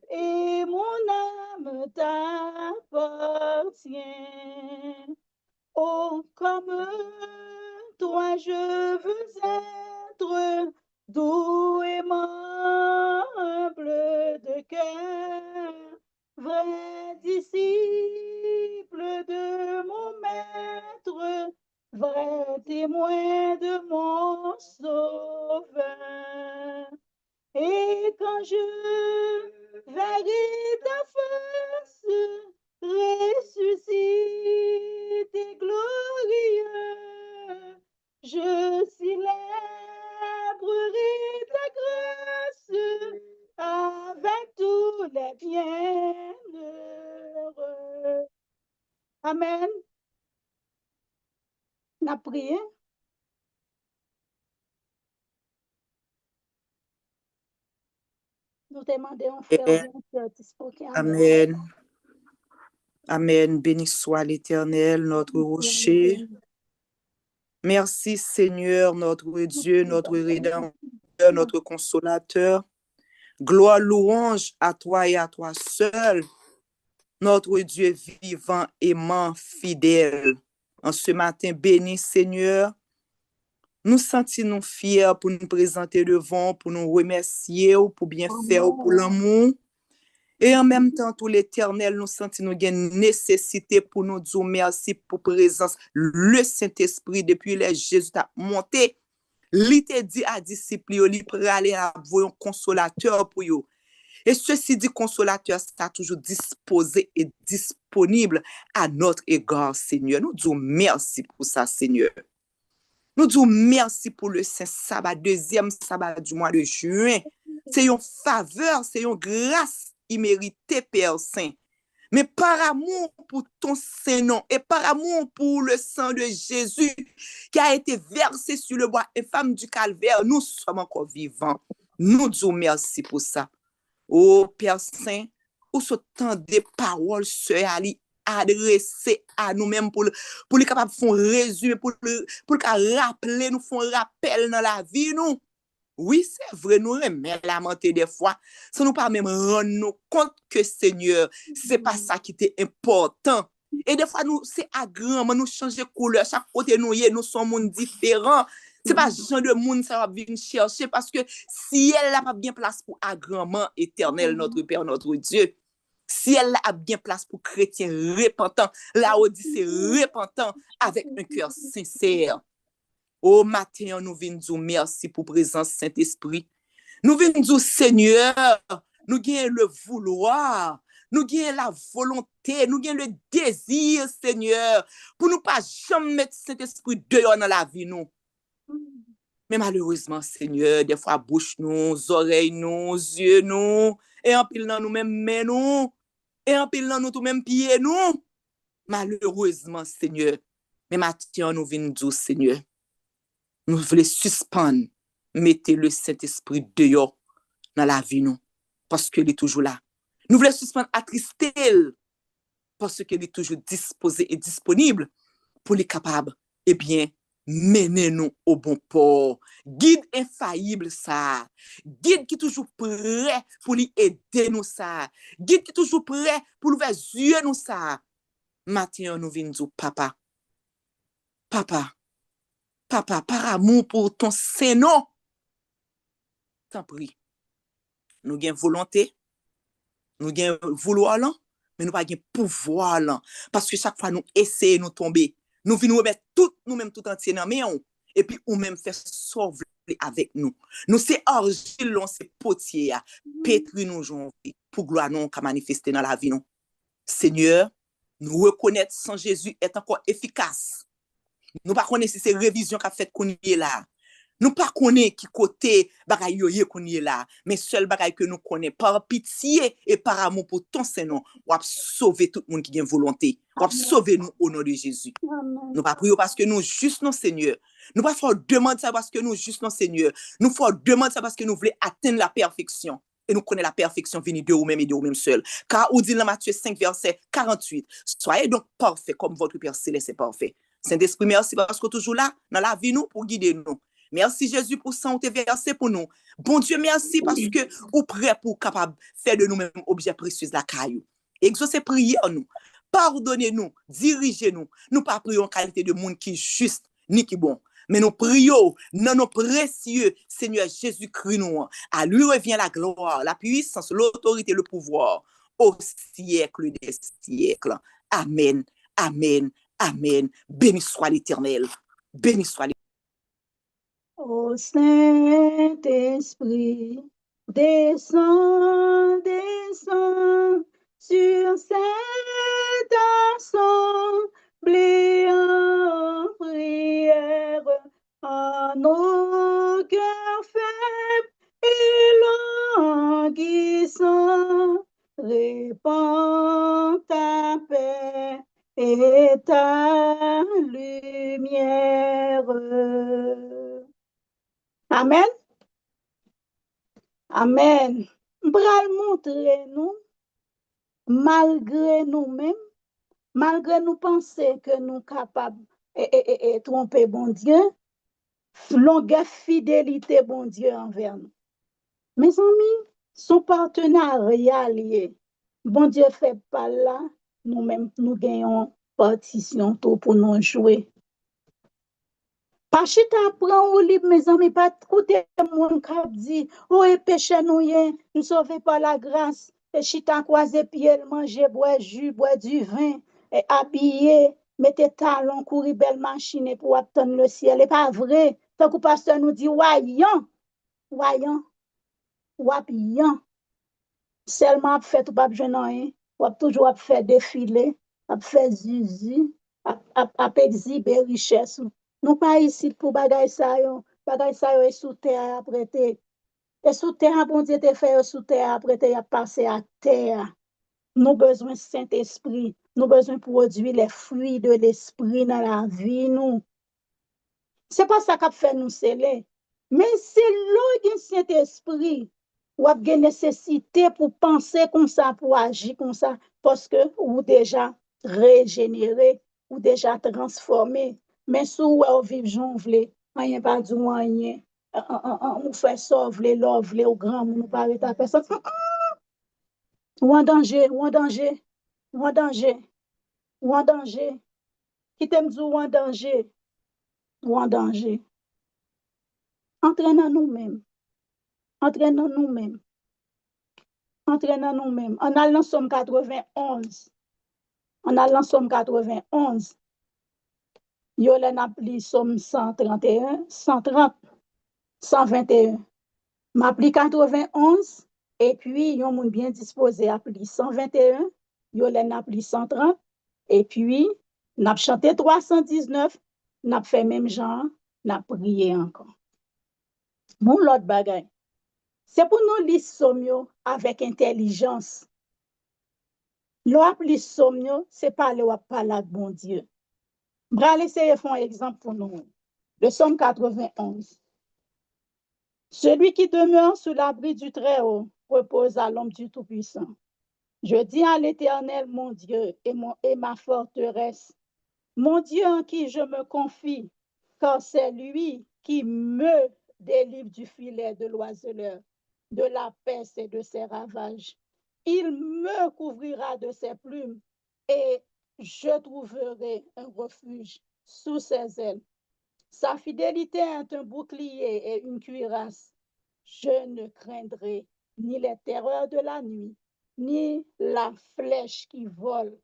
et mon âme t'appartient. Oh, comme toi, je veux être doux et humble de cœur, vrai disciple de mon maître, vrai témoin de mon sauveur. Et quand je verrai ta face, ressuscité et glorieux, je célébrerai ta grâce avec tous les bienheureux. Amen. N'a prié. Nous demandons, frère, bien sûr, disposer.
Amen. Amen. Béni soit l'Éternel, notre rocher. Merci Seigneur, notre Dieu, notre Rédempteur, notre consolateur. Gloire, louange à toi et à toi seul, notre Dieu vivant, aimant, fidèle. En ce matin, béni Seigneur, nous sentons fiers pour nous présenter devant, pour nous remercier, pour bien faire, pour l'amour. Et en même temps, tout l'Éternel, nous sentons une nécessité pour nous dire merci pour présence. Le Saint-Esprit, depuis les Jésus a monté, il t'a dit à disciples, il peut aller avoir un consolateur pour eux. Et ceci dit, consolateur, c'est toujours disposé et disponible à notre égard, Seigneur. Nous disons merci pour ça, Seigneur. Nous disons merci pour le Saint-Sabbat, deuxième sabbat du mois de juin. C'est une faveur, c'est une grâce imméritée, Père Saint. Mais par amour pour ton Saint-Nom et par amour pour le sang de Jésus qui a été versé sur le bois infâme du calvaire, nous sommes encore vivants. Nous disons merci pour ça. Oh Père Saint, où sont tant de paroles, Sœur Ali, adresser à nous-mêmes pour les capables de faire un résumé, pour rappeler, nous font rappel dans la vie, nous. Oui, c'est vrai, nous remet lamenter des fois, sans nous pas même rendre nous compte que Seigneur, c'est pas ça qui était important. Et des fois, nous, c'est agréable, nous changer de couleur, chaque côté nous sommes monde différents. C'est pas ce genre de monde ça va venir chercher parce que si elle n'a pas bien place pour agrément éternel, notre Père, notre Dieu, si elle a bien place pour chrétiens repentants, là où dit c'est repentant avec un cœur sincère. Au matin, nous venons dire merci pour présence Saint-Esprit. Nous venons dire Seigneur, nous gagnons le vouloir, nous gagnons la volonté, nous gagnons le désir, Seigneur, pour nous pas jamais mettre Saint-Esprit dehors dans la vie, nous. Mais malheureusement, Seigneur, des fois, bouche nous, oreilles nous, yeux nous, et en pile dans nous-mêmes mains nous, et en pile dans nous tout-même pieds nous. Malheureusement, Seigneur, mais maintenant, nous venons dire Seigneur, nous voulons suspendre, mettez le Saint-Esprit dehors dans la vie, nous, parce qu'il est toujours là. Nous voulons suspendre attrister, parce qu'il est toujours disposé et disponible pour les capables, eh bien, menez-nous au bon port. Guide infaillible, ça. Guide qui est toujours prêt pour lui aider, nous, ça. Guide qui est toujours prêt pour l'ouvrir les yeux, nous, ça. Maintenant, nous venons dire, papa, par amour pour ton Saint-Nom, t'en prie, nous avons volonté, nous avons vouloir là, mais nous n'avons pas pouvoir là. Parce que chaque fois nous essayons de nous tomber, nous venons remettre tout nous-mêmes tout entier dans nous, et puis nous même faire sauver avec nous. Nous c'est argile, c'est potier, pétri nous pour gloire nous qu'à manifester dans la vie nous. Seigneur, nous reconnaître sans Jésus est encore efficace. Nous ne connaissons pas si c'est révision qu'a fait qu'on y est là. Nous ne connaissons pas qui côté bagaille yoye qu'on y est là, mais seul bagaille que nous connaissons par pitié et par amour pour ton Seigneur, on va sauver tout le monde qui a une volonté. On va sauver nous au nom de Jésus. Nous pas prier parce que nous juste non Seigneur. Nous pas faire demander ça parce que nous juste non Seigneur. Nous faire demander ça parce que nous voulons atteindre la perfection. Et nous connaissons la perfection venue de vous-même et de vous-même seul. Car on dit dans Matthieu 5, verset 48, soyez donc parfaits comme votre Père céleste est parfait. Saint-Esprit, merci parce que toujours là, dans la vie, nous, pour guider nous. Merci Jésus pour ça, on t'a versé pour nous. Bon Dieu, merci parce que vous prêt pour capable faire de nous-mêmes objets précieux la caillou. Exaucez prière nous. Pardonnez-nous, dirigez-nous. Nous pas prions en qualité de monde qui est juste, ni qui bon. Mais nous prions dans nos précieux Seigneur Jésus-Christ nous. À lui revient la gloire, la puissance, l'autorité, le pouvoir au siècle des siècles. Amen, amen, amen. Béni soit l'Éternel. Béni soit l'Éternel.
Ô Saint-Esprit, descends, descends sur cette assemblée en prière, en nos cœurs faibles et languissants, répands ta paix et ta lumière. Amen. Amen. Bral montrer nous, malgré nous-mêmes, malgré nous penser que nous capables de tromper bon Dieu, longue fidélité bon Dieu envers nous. Mes amis, son partenariat lié. Bon Dieu fait pas là, nous-mêmes nous gagnons partition tout pour nous jouer. Pas chita prend ou libre, mes amis, pas écouter mon cap dit, oh, et péché nous nous sauvés par la grâce, et chita croisé pied, manger, boire jus, boire du vin, et habiller, mettez talons, courir belle machine pour attendre le ciel. Et pas vrai, tant que le pasteur nous dit, voyons, seulement fait ou pas besoin ou toujours fait défiler, fait zizi, exhiber richesse. Nous pas ici pour bagay sa yo est sous terre prêté. Et sous terre bon Dieu te fait sous terre prêté y a passé à terre. Nous besoin Saint-Esprit, nous besoin produire les fruits de l'esprit dans la vie nous. C'est pas ça qu'a fait nous sceller. Mais c'est le Saint-Esprit ou a nécessité pour penser comme ça, pour agir comme ça parce que ou déjà régénéré ou déjà transformé. Mais si vous vivez jonglé, rien pas du rien, on fait ça, l'on vle au grand, on pas arrêter personne. Ou en danger, ou en danger, ou en danger, ou en danger. Qui t'aime dire ou en danger, ou en danger. Entraînons nous-mêmes, entraînons nous-mêmes, entraînons nous-mêmes. En allant Somme 91, en allant Somme 91, yo l'en appli Somme 131, 130, 121. M'appli 91, et puis yon moun bien disposé appli 121, yo l'en appli 130, et puis n'a chanté 319, n'a fait même genre, n'a prié encore. Mon l'autre bagay, c'est pour nous lire Somme avec intelligence. L'on appli Somme, c'est pas le wap palak bon Dieu. Bral essayer faire un exemple pour nous. Le Somme 91. Celui qui demeure sous l'abri du Très-Haut repose à l'ombre du Tout-Puissant. Je dis à l'Éternel, mon Dieu et ma forteresse, mon Dieu en qui je me confie, car c'est lui qui me délivre du filet de l'oiseleur, de la peste et de ses ravages. Il me couvrira de ses plumes et je trouverai un refuge sous ses ailes. Sa fidélité est un bouclier et une cuirasse. Je ne craindrai ni les terreurs de la nuit, ni la flèche qui vole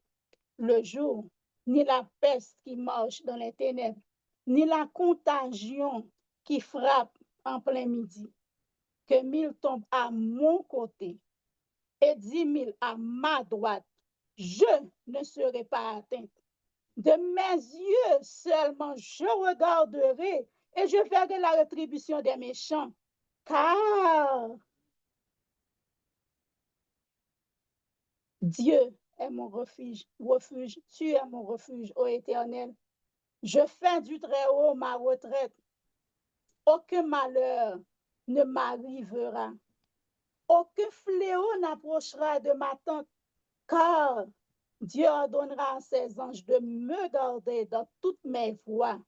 le jour, ni la peste qui marche dans les ténèbres, ni la contagion qui frappe en plein midi. Que 1000 tombent à mon côté et 10 000 à ma droite, je ne serai pas atteinte. De mes yeux seulement je regarderai et je verrai la rétribution des méchants, car Dieu est mon refuge, tu es mon refuge, ô Éternel. Je fais du Très-Haut ma retraite. Aucun malheur ne m'arrivera. Aucun fléau n'approchera de ma tente, car Dieu ordonnera à ses anges de me garder dans toutes mes voies.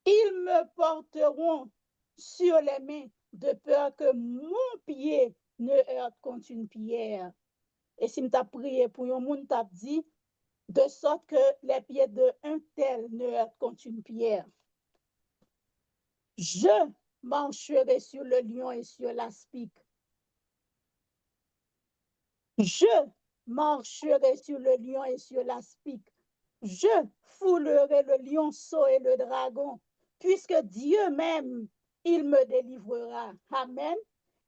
Ils me porteront sur les mains de peur que mon pied ne heurte contre une pierre. Et si je prié pour un monde, t'a dit, de sorte que les pieds d'un tel ne heurtent contre une pierre. Je marcherai sur le lion et sur l'aspic. Je marcherai sur le lion et sur l'aspic. Je foulerai le lionceau et le dragon, puisque Dieu même, il me délivrera. Amen.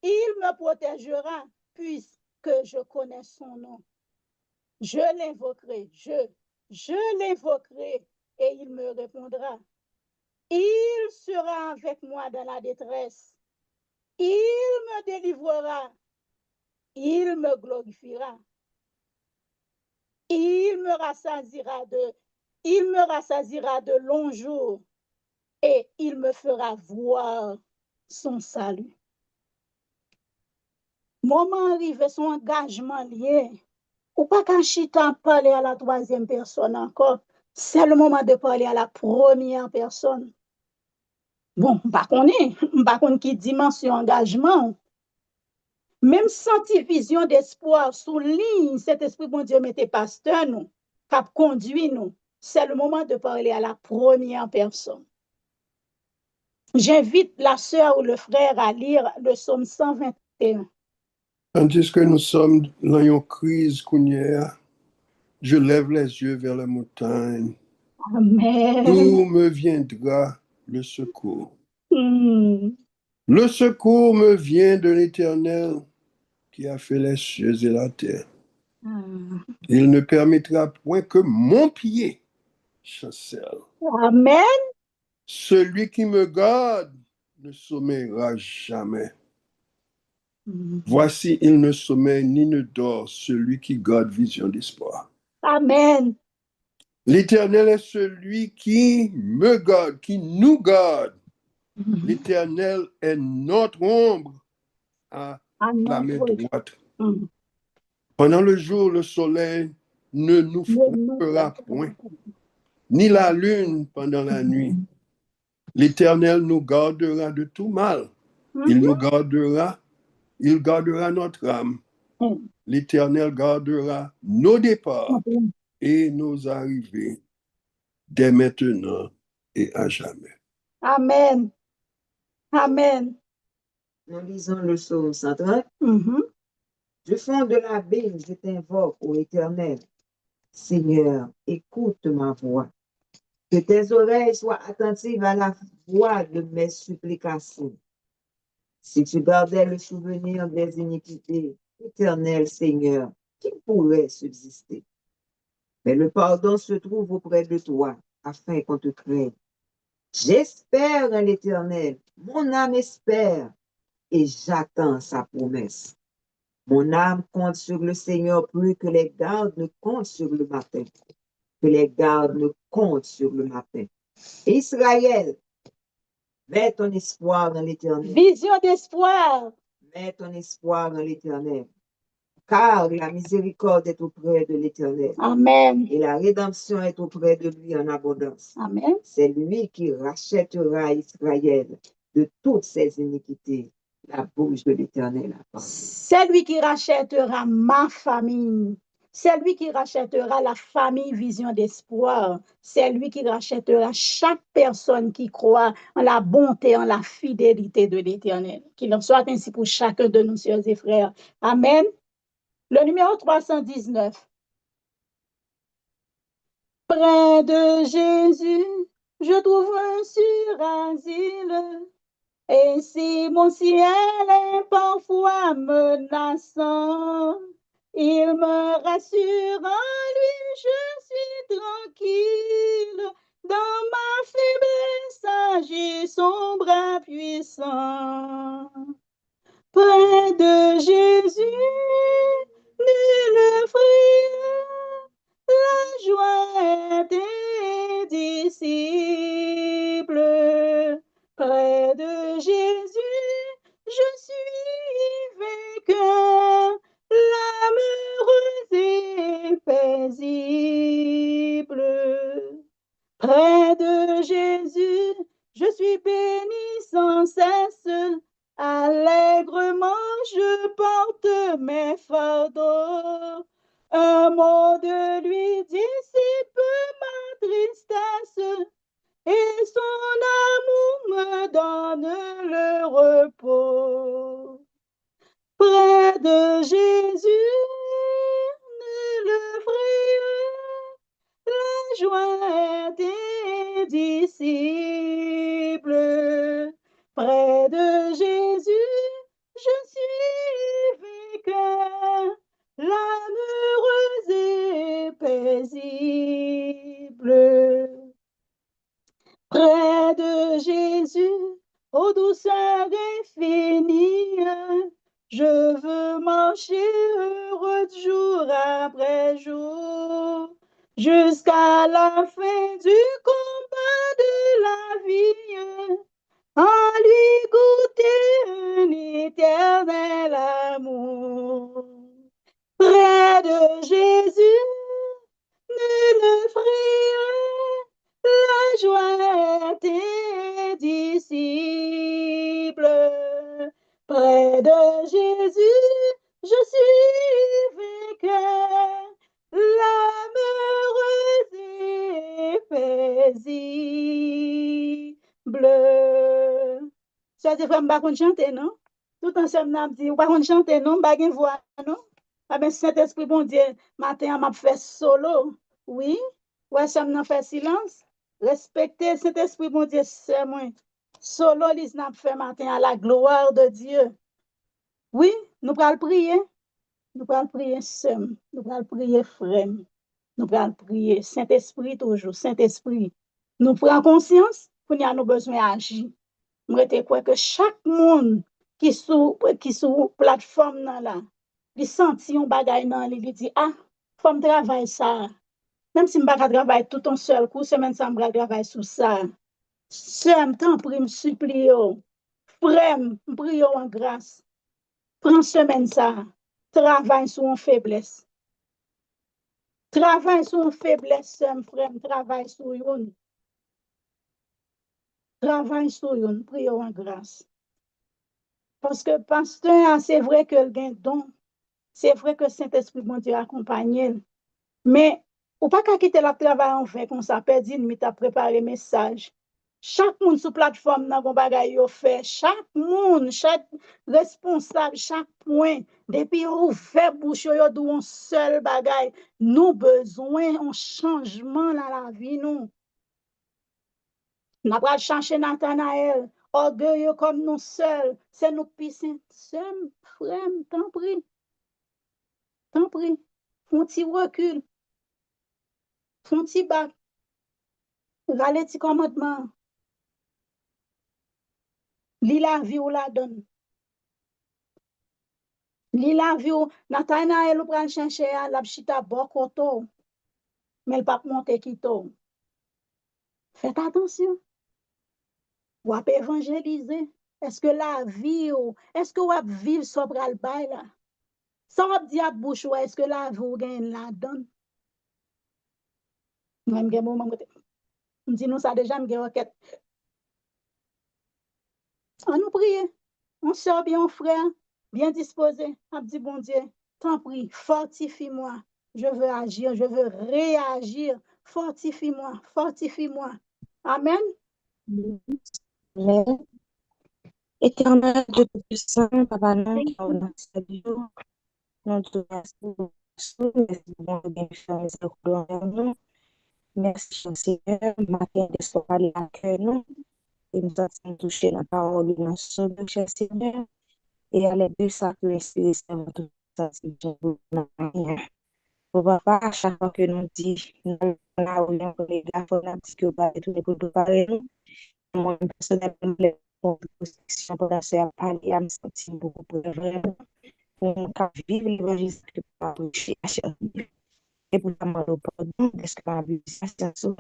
Il me protégera, puisque je connais son nom. Je l'invoquerai, je l'invoquerai, et il me répondra. Il sera avec moi dans la détresse. Il me délivrera. Il me glorifiera. Il me rassasiera de longs jours et il me fera voir son salut. Moment arrivé, son engagement lié. Ou pas qu'un chita parler à la troisième personne encore. C'est le moment de parler à la première personne. Bon, pas qu'on qui dimension engagement. Même senti vision d'espoir sous ligne, cet esprit bon Dieu mettez pasteur nous, cap conduit nous. C'est le moment de parler à la première personne. J'invite la sœur ou le frère à lire le psaume 121.
Tandis que nous sommes dans une crise counière, je lève les yeux vers la montagne.
Amen.
D'où me viendra le secours?
Mm.
Le secours me vient de l'Éternel qui a fait les cieux et la terre. Il ne permettra point que mon pied chancelle.
Amen.
Celui qui me garde ne sommeillera jamais. Voici, il ne sommeille ni ne dort, celui qui garde vision d'espoir.
Amen.
L'Éternel est celui qui me garde, qui nous garde. L'Éternel est notre ombre à la main droite. Pendant le jour, le soleil ne nous
Ne nous
frappera point, ni la lune pendant la nuit. L'Éternel nous gardera de tout mal. Il nous gardera, il gardera notre âme. L'Éternel gardera nos départs et nos arrivées dès maintenant et à jamais.
Amen. Amen.
Nous lisons le psaume 130. Du fond de l'abîme, je t'invoque, ô Éternel. Seigneur, écoute ma voix. Que tes oreilles soient attentives à la voix de mes supplications. Si tu gardais le souvenir des iniquités, Éternel Seigneur, qui pourrait subsister? Mais le pardon se trouve auprès de toi, afin qu'on te craigne. J'espère en l'Éternel, mon âme espère, et j'attends sa promesse. Mon âme compte sur le Seigneur plus que les gardes ne comptent sur le matin. Que les gardes ne comptent sur le matin. Israël, mets ton espoir dans l'Éternel.
Vision d'espoir.
Mets ton espoir dans l'Éternel. Car la miséricorde est auprès de l'Éternel.
Amen.
Et la rédemption est auprès de lui en abondance.
Amen.
C'est lui qui rachètera Israël de toutes ses iniquités. La bouche de l'Éternel a parlé.
C'est lui qui rachètera ma famille. C'est lui qui rachètera la famille Vision d'espoir. C'est lui qui rachètera chaque personne qui croit en la bonté, en la fidélité de l'Éternel. Qu'il en soit ainsi pour chacun de nous, sœurs et frères. Amen. Le numéro 319. Près de Jésus, je trouve un sûr asile. Et si mon ciel est parfois menaçant, il me rassure en lui, je suis tranquille. Dans ma faiblesse, agit son bras puissant. Près de Jésus, nulle frayeur, la joie est des disciples. Près de Jésus, je suis vainqueur, l'âme heureuse et paisible. Près de Jésus, je suis béni sans cesse, allègrement je porte mes fardeaux. Un mot de lui dissipe ma tristesse, et son amour me donne le repos. Près de Jésus, nulle frayeur, la joie des disciples. Près de Jésus, je suis vainqueur, l'âme heureuse et paisible. Près de Jésus, ô douceur infinie, je veux marcher heureux jour après jour, jusqu'à la fin du combat de la vie, en lui goûter un éternel amour. Près de Jésus, nulle frayeur, la joie des disciples. Près de Jésus, je suis vainqueur, l'âme heureuse et paisible. Ça dit, frère, je ne chanter, non? Tout ensemble, nous dit, je ne chanter, non? Je ne voix, non? Ah ben, Saint-Esprit, bon Dieu, matin, m'a fait solo. Oui, ouais, ça m'a fait silence. Respecter Saint-Esprit, bon Dieu, c'est moi. Solo, l'is n'a fait matin à la gloire de Dieu. Oui, nous allons prier. Nous allons prier seul. Nous allons prier frère. Nous allons prier Saint-Esprit toujours. Saint-Esprit, nous prenons conscience qu'on a nos besoins d'agir. Moi, je crois que chaque monde qui sous plateforme là, il senti un bagay nan li, il dit ah, faut me travailler ça. Même si je ne vais pas travailler tout en seul coup, semaine ça me travailler sur ça. Sœur, t'en prie, me supplie, frère, me prie en grâce. Prends semaine ça, travaille sur une faiblesse. Travaille sur une faiblesse, frère, travaille sur une. Travaille sur une, prions en grâce. Parce que pasteur, c'est vrai que le gain don, c'est vrai que Saint-Esprit, bon Dieu, accompagne. Mais, ou pas qu'à quitter le travail en fait, qu'on s'appelle, dit, mais t'as préparé message. Chaque monde sur plateforme n'a pas bagay yo fait. Chaque monde, chaque responsable, chaque point, depuis ouvert bouche yo dou un seul bagay, nous besoin un changement dans la vie nous. N'a pas chercher Nathanaël, orgueilleux comme nous seuls, c'est nous pisser seul, frère, t'en prie. T'en prie. Font petit recul, font petit bac, râler petit commandement. Li la vie ou la donne. Li la vie ou Nathanaël ou pral chercher à la chita bokoto, mais le pas monter kito. Faites attention. Ou ap évangéliser. Est-ce que la vie ou est-ce que ou ap vivre sobre al bay là? Ça ap di ap bouche ou est-ce que la vie ou gagne la donne? Moi m'gen moment m'di nous ça déjà m'gen requête. On nous prie. On sort bien frère, bien disposé. Ap di bon Dieu, t'en prie, fortifie-moi. Je veux agir, je veux réagir. Fortifie-moi, fortifie-moi. Amen.
Mais, éternel Dieu Tout-Puissant, Papa, non, qui a au nom de salut, non, te remercie, merci, bon, bien faire mes accords envers nous. Merci, Seigneur, matin de soir, à cœur, nous, et nous sommes touchés dans la parole de notre Sauveur, cher Seigneur, et à l'aide de ça que l'inspirer, c'est votre satisfaction pour nous. Pour papa, à chaque fois que nous dit, nous avons les gars, on a dit que vous parlez tous les coups de parler, moi, personnellement, les propositions pour la à parler, à me sentir beaucoup plus vraiment, pour vivre l'évangile que pas prêcher à chaque vie. Et pour la mort au pardon, parce que la Bible, ça, c'est ça.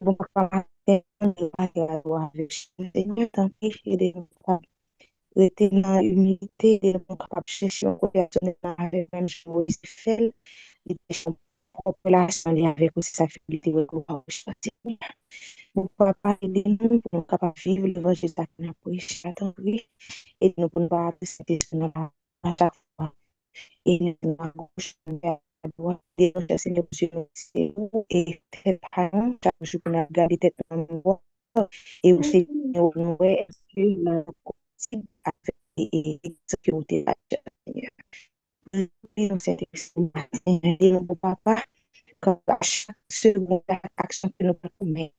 Bon, papa, la loi avec Seigneur, tant pis, aidez-nous à rester dans l'humilité, aidez-nous à chercher un relationnel avec même chose, c'est fait, et son propre relation avec aussi sa fidélité, pour pas aider nous, pour nous capables de vivre l'évangile que nous prêchons, attendri, et nous pour nous pas accepter à chaque fois. Et nous à gauche, à droite, et nous Seigneur, c'est où, et tel parent, chaque jour, pour nous garder tête dans le bois, et aussi, nous, est que la possible avec et sécurité, Seigneur. Et nous, Seigneur, nous, papa, quand à chaque seconde, action que nous pouvons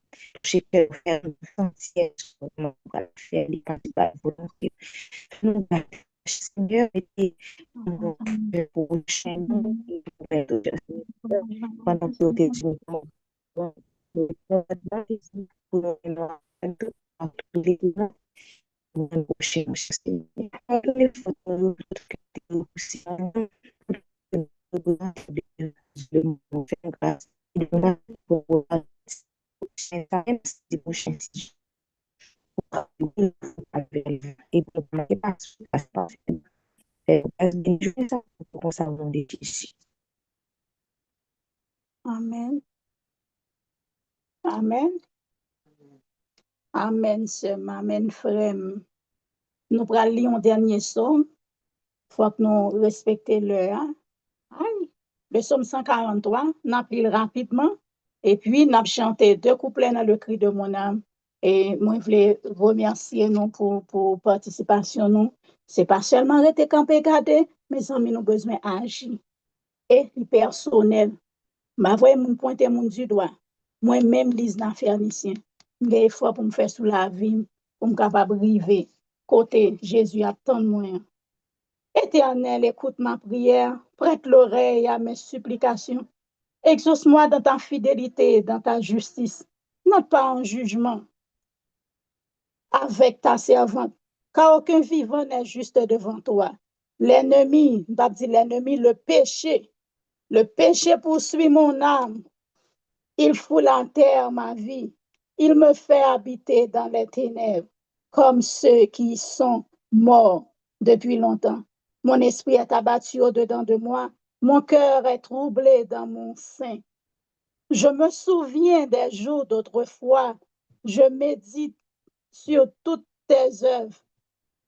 j'ai pu faire une sentir comment on va faire les candidats volontaires. Nous allons, Seigneur, et nous pour le chaîne, pour être pendant que nous étions pour nous les gens, nous allons chercher, Seigneur, les photos, aussi, de nous faire grâce, et de nous pour
Amen. Amen. Amen, sœur. Amen, frère. Nous prenons lire un dernier psaume. Il faut que nous respections l'heure. Le psaume 143, nous appelons rapidement. Et puis, nous chanté 2 couplets dans le cri de mon âme. Et moi, je voulais remercier nous pour participation. Nous. Ce n'est pas seulement rester campé garder, mais nous avons besoin d'agir. Et personnel. Ma voix mon pointer mon du doigt. Moi-même, lise dans fernicien. J'ai effort pour me faire sous la vie, pour me capable arriver. Côté Jésus attend moi. Éternel, écoute ma prière, prête l'oreille à mes supplications. Exauce-moi dans ta fidélité, dans ta justice, non pas en jugement avec ta servante, car aucun vivant n'est juste devant toi. L'ennemi, le péché poursuit mon âme. Il foule en terre ma vie. Il me fait habiter dans les ténèbres, comme ceux qui sont morts depuis longtemps. Mon esprit est abattu au-dedans de moi. Mon cœur est troublé dans mon sein. Je me souviens des jours d'autrefois. Je médite sur toutes tes œuvres.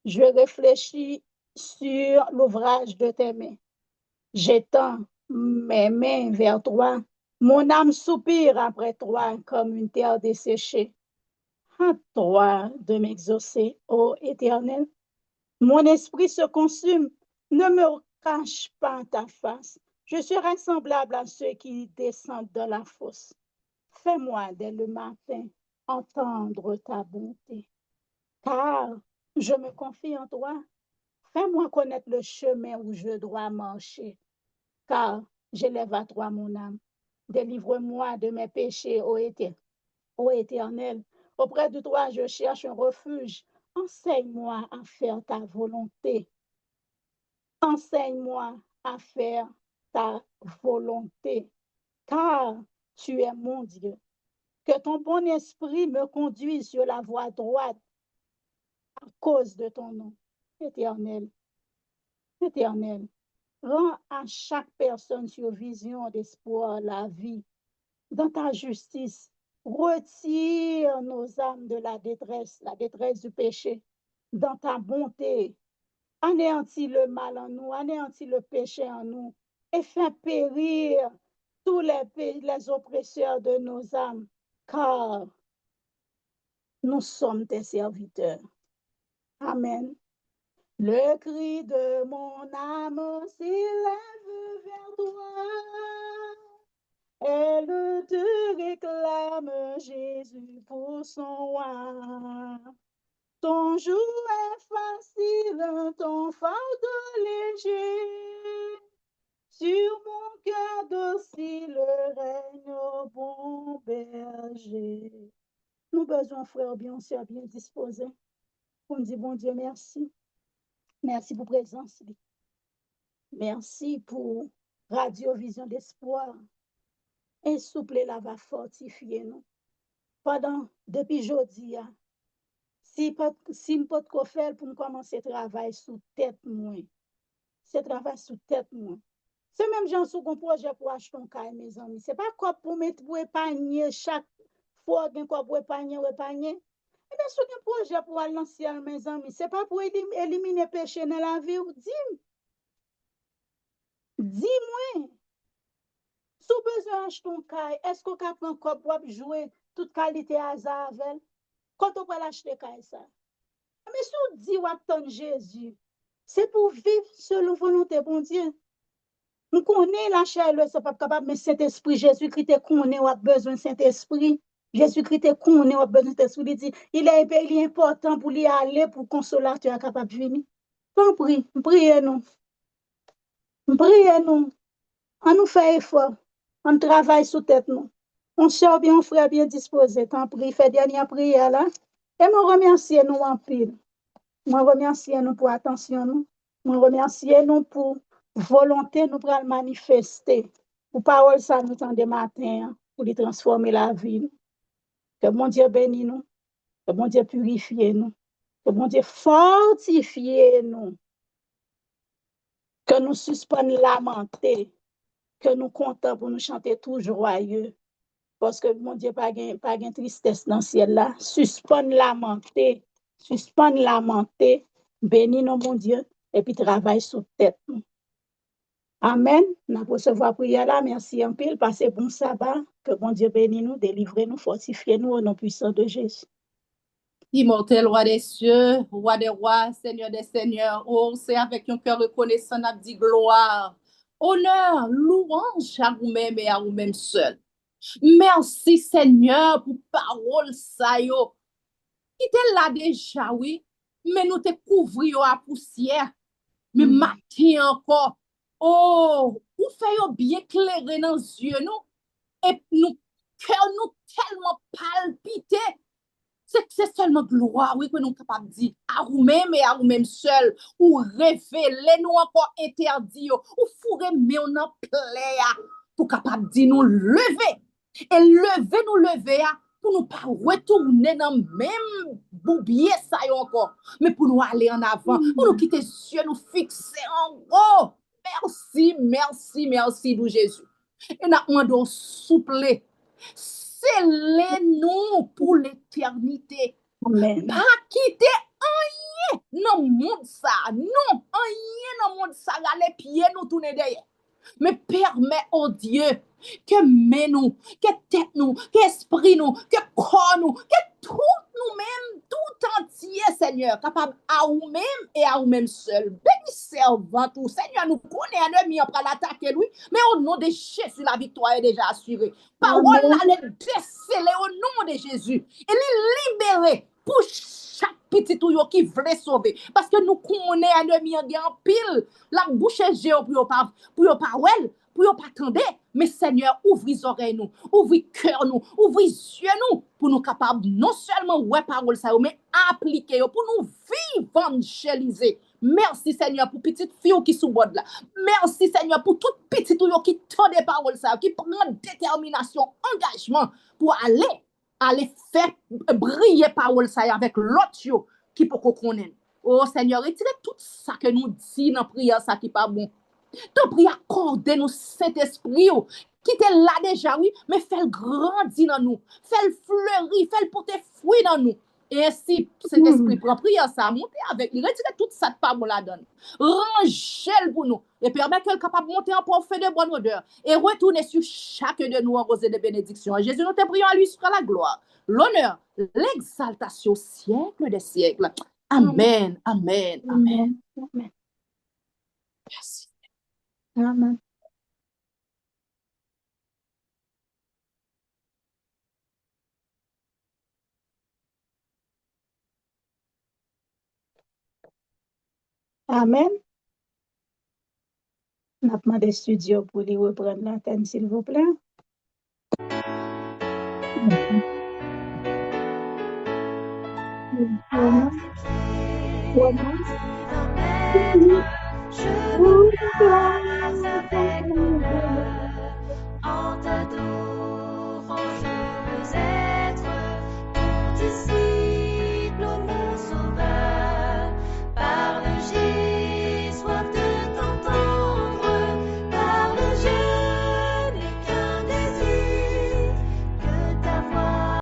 Je réfléchis sur l'ouvrage de tes mains. J'étends mes mains vers toi. Mon âme soupire après toi comme une terre desséchée. À toi de m'exaucer, ô Éternel. Mon esprit se consume. Ne me cache pas ta face. Je serai semblable à ceux qui descendent dans la fosse. Fais-moi dès le matin entendre ta bonté, car je me confie en toi. Fais-moi connaître le chemin où je dois marcher, car j'élève à toi mon âme. Délivre-moi de mes péchés, ô Éternel. Auprès de toi, je cherche un refuge. Enseigne-moi à faire ta volonté. Enseigne-moi à faire ta volonté, car tu es mon Dieu. Que ton bon esprit me conduise sur la voie droite à cause de ton nom. Éternel, Éternel, rends à chaque personne sur vision d'espoir la vie. Dans ta justice, retire nos âmes de la détresse du péché. Dans ta bonté, anéantis le mal en nous, anéantis le péché en nous et fais périr tous les oppresseurs de nos âmes, car nous sommes tes serviteurs. Amen. Le cri de mon âme s'élève vers toi. Elle te réclame, Jésus, pour son roi. Ton joug est facile, ton fardeau léger. Sur mon cœur docile règne au bon berger. Nous besoin, frères, bien sûr, bien disposés. On dit, bon Dieu, merci. Merci pour présence. Merci pour Radio Vision d'Espoir. Essouple la va fortifier nous. Depuis jeudi, si je peux faire pour commencer le travail sous tête, moi, c'est travail sous tête, moi. C'est même gens sous un projet pour acheter un caille, mes amis. C'est pas quoi pour mettre pour épargner chaque fois quoi pour épargner ou épargner. Et bien, sous un projet pour aller dans le ciel, mes amis, c'est pas pour éliminer péché dans la vie. Dis-moi, si vous besoin d'acheter un caille, est-ce qu'on peut prendre quoi pour jouer toute qualité hasard avec? Quand on peut l'acheter caille ça? Mais si on dit ou attend Jésus, c'est pour vivre selon volonté bon Dieu. Nous connaissons la chair, le c'est pas capable, mais Saint-Esprit, Jésus-Christ est connaît ou a besoin de Saint-Esprit. Jésus-Christ est connaît ou a besoin de Saint-Esprit. Il dit, il est important pour lui aller pour consolateur capable de venir. Donc, priez-nous. Priez-nous. On nous fait effort. On travaille sous tête nous. On sort bien, on frère bien disposé. Tant prie, fait dernière prière là. Et nous remercions nous en pile. Moi remercie nous pour attention nous. Moi remercie nous pour volonté nous pour le manifester. Pour parole ça nous temps de matin pour les transformer la vie. Que mon Dieu bénisse nous. Que mon Dieu purifie nous. Que mon Dieu fortifie nous. Que nous suspendions lamenter. Que nous comptons pour nous chanter tout joyeux. Parce que mon Dieu pas gain tristesse dans le ciel là. Suspend lamenter. Suspend lamenter. Bénis nous, mon Dieu, et puis travaille sous tête. Amen. Nous recevoir prière là. Merci en pile. Passez bon sabbat. Que bon Dieu bénisse nous, délivre nous, fortifie nous au nom puissant de Jésus.
Immortel, roi des cieux, roi des rois, seigneur des seigneurs, oh, c'est avec un cœur reconnaissant, n'a dit gloire, honneur, louange à vous-même et à vous-même seul. Merci, Seigneur, pour parole ça yo. Qui était là déjà, oui, mais nous te couvrions à poussière. Mais matin encore, oh, vous faites bien clairer dans les yeux, nous, et nous, cœur nous tellement palpité. C'est seulement gloire, oui, que nous sommes capables de dire à vous-même et à vous-même seul, ou révéler nous encore interdit, ou fourrer mais on en plaît, pour capable de dire nous lever, et lever, pour nous pas retourner dans le même boubier ça encore, mais pour nous aller en avant, pour nous quitter Dieu, nous fixer en haut. merci, nous Jésus. Et nous demandons souple, scellez-nous pour l'éternité.
Amen.
Pas quitter rien dans le monde ça, non, rien dans le monde ça, les pieds nous tourner derrière. Mais permets, oh Dieu, que main nous, que tête nous, que esprit nous, que corps nous, que tout nous-mêmes, tout entier, Seigneur, capable à nous-mêmes et à nous-mêmes seuls. Béni servant tout. Seigneur, nous connaissons un ennemi après l'attaquer lui, mais au nom de Jésus, la victoire est déjà assurée. Parole là, elle est décellée au nom de Jésus. Elle est libérée pour chaque petit ou qui veut sauver. Parce que nous connaissons un ennemi en pile. La bouche est géo pour pas well, pour pas attendre. Mais Seigneur, ouvre les oreilles nous, ouvre le cœur nous, ouvre les yeux nous, pour nous capables non seulement ouais parole ça, mais appliquer pour nous vivre évangéliser. Merci Seigneur pour petite fille qui sous bord là. Merci Seigneur pour toute petite qui tend des paroles ça, qui prend détermination, engagement pour aller faire briller parole ça avec l'autre qui peut qu'on connaît. Oh Seigneur, retirez tout ça que nous dit dans prière ça qui pas bon. T'en prie accorder nous Saint-Esprit qui était là déjà oui, mais fait grandir dans nous, fait fleurir, fait porter fruit dans nous. Et ainsi Saint-Esprit prend prière ça, monter avec lui, retirez tout ça de pas bon la donne. Rangez pour nous et permet qu'elle capable de monter en parfum de bonne odeur et retourner sur chacun de nous en rosée de bénédiction. Jésus, nous te prions à lui sera la gloire, l'honneur, l'exaltation au siècle des siècles. Amen, amen, amen.
Amen.
Merci.
Amen. Amen. On a demandé studio pour lui reprendre l'antenne, s'il vous plaît.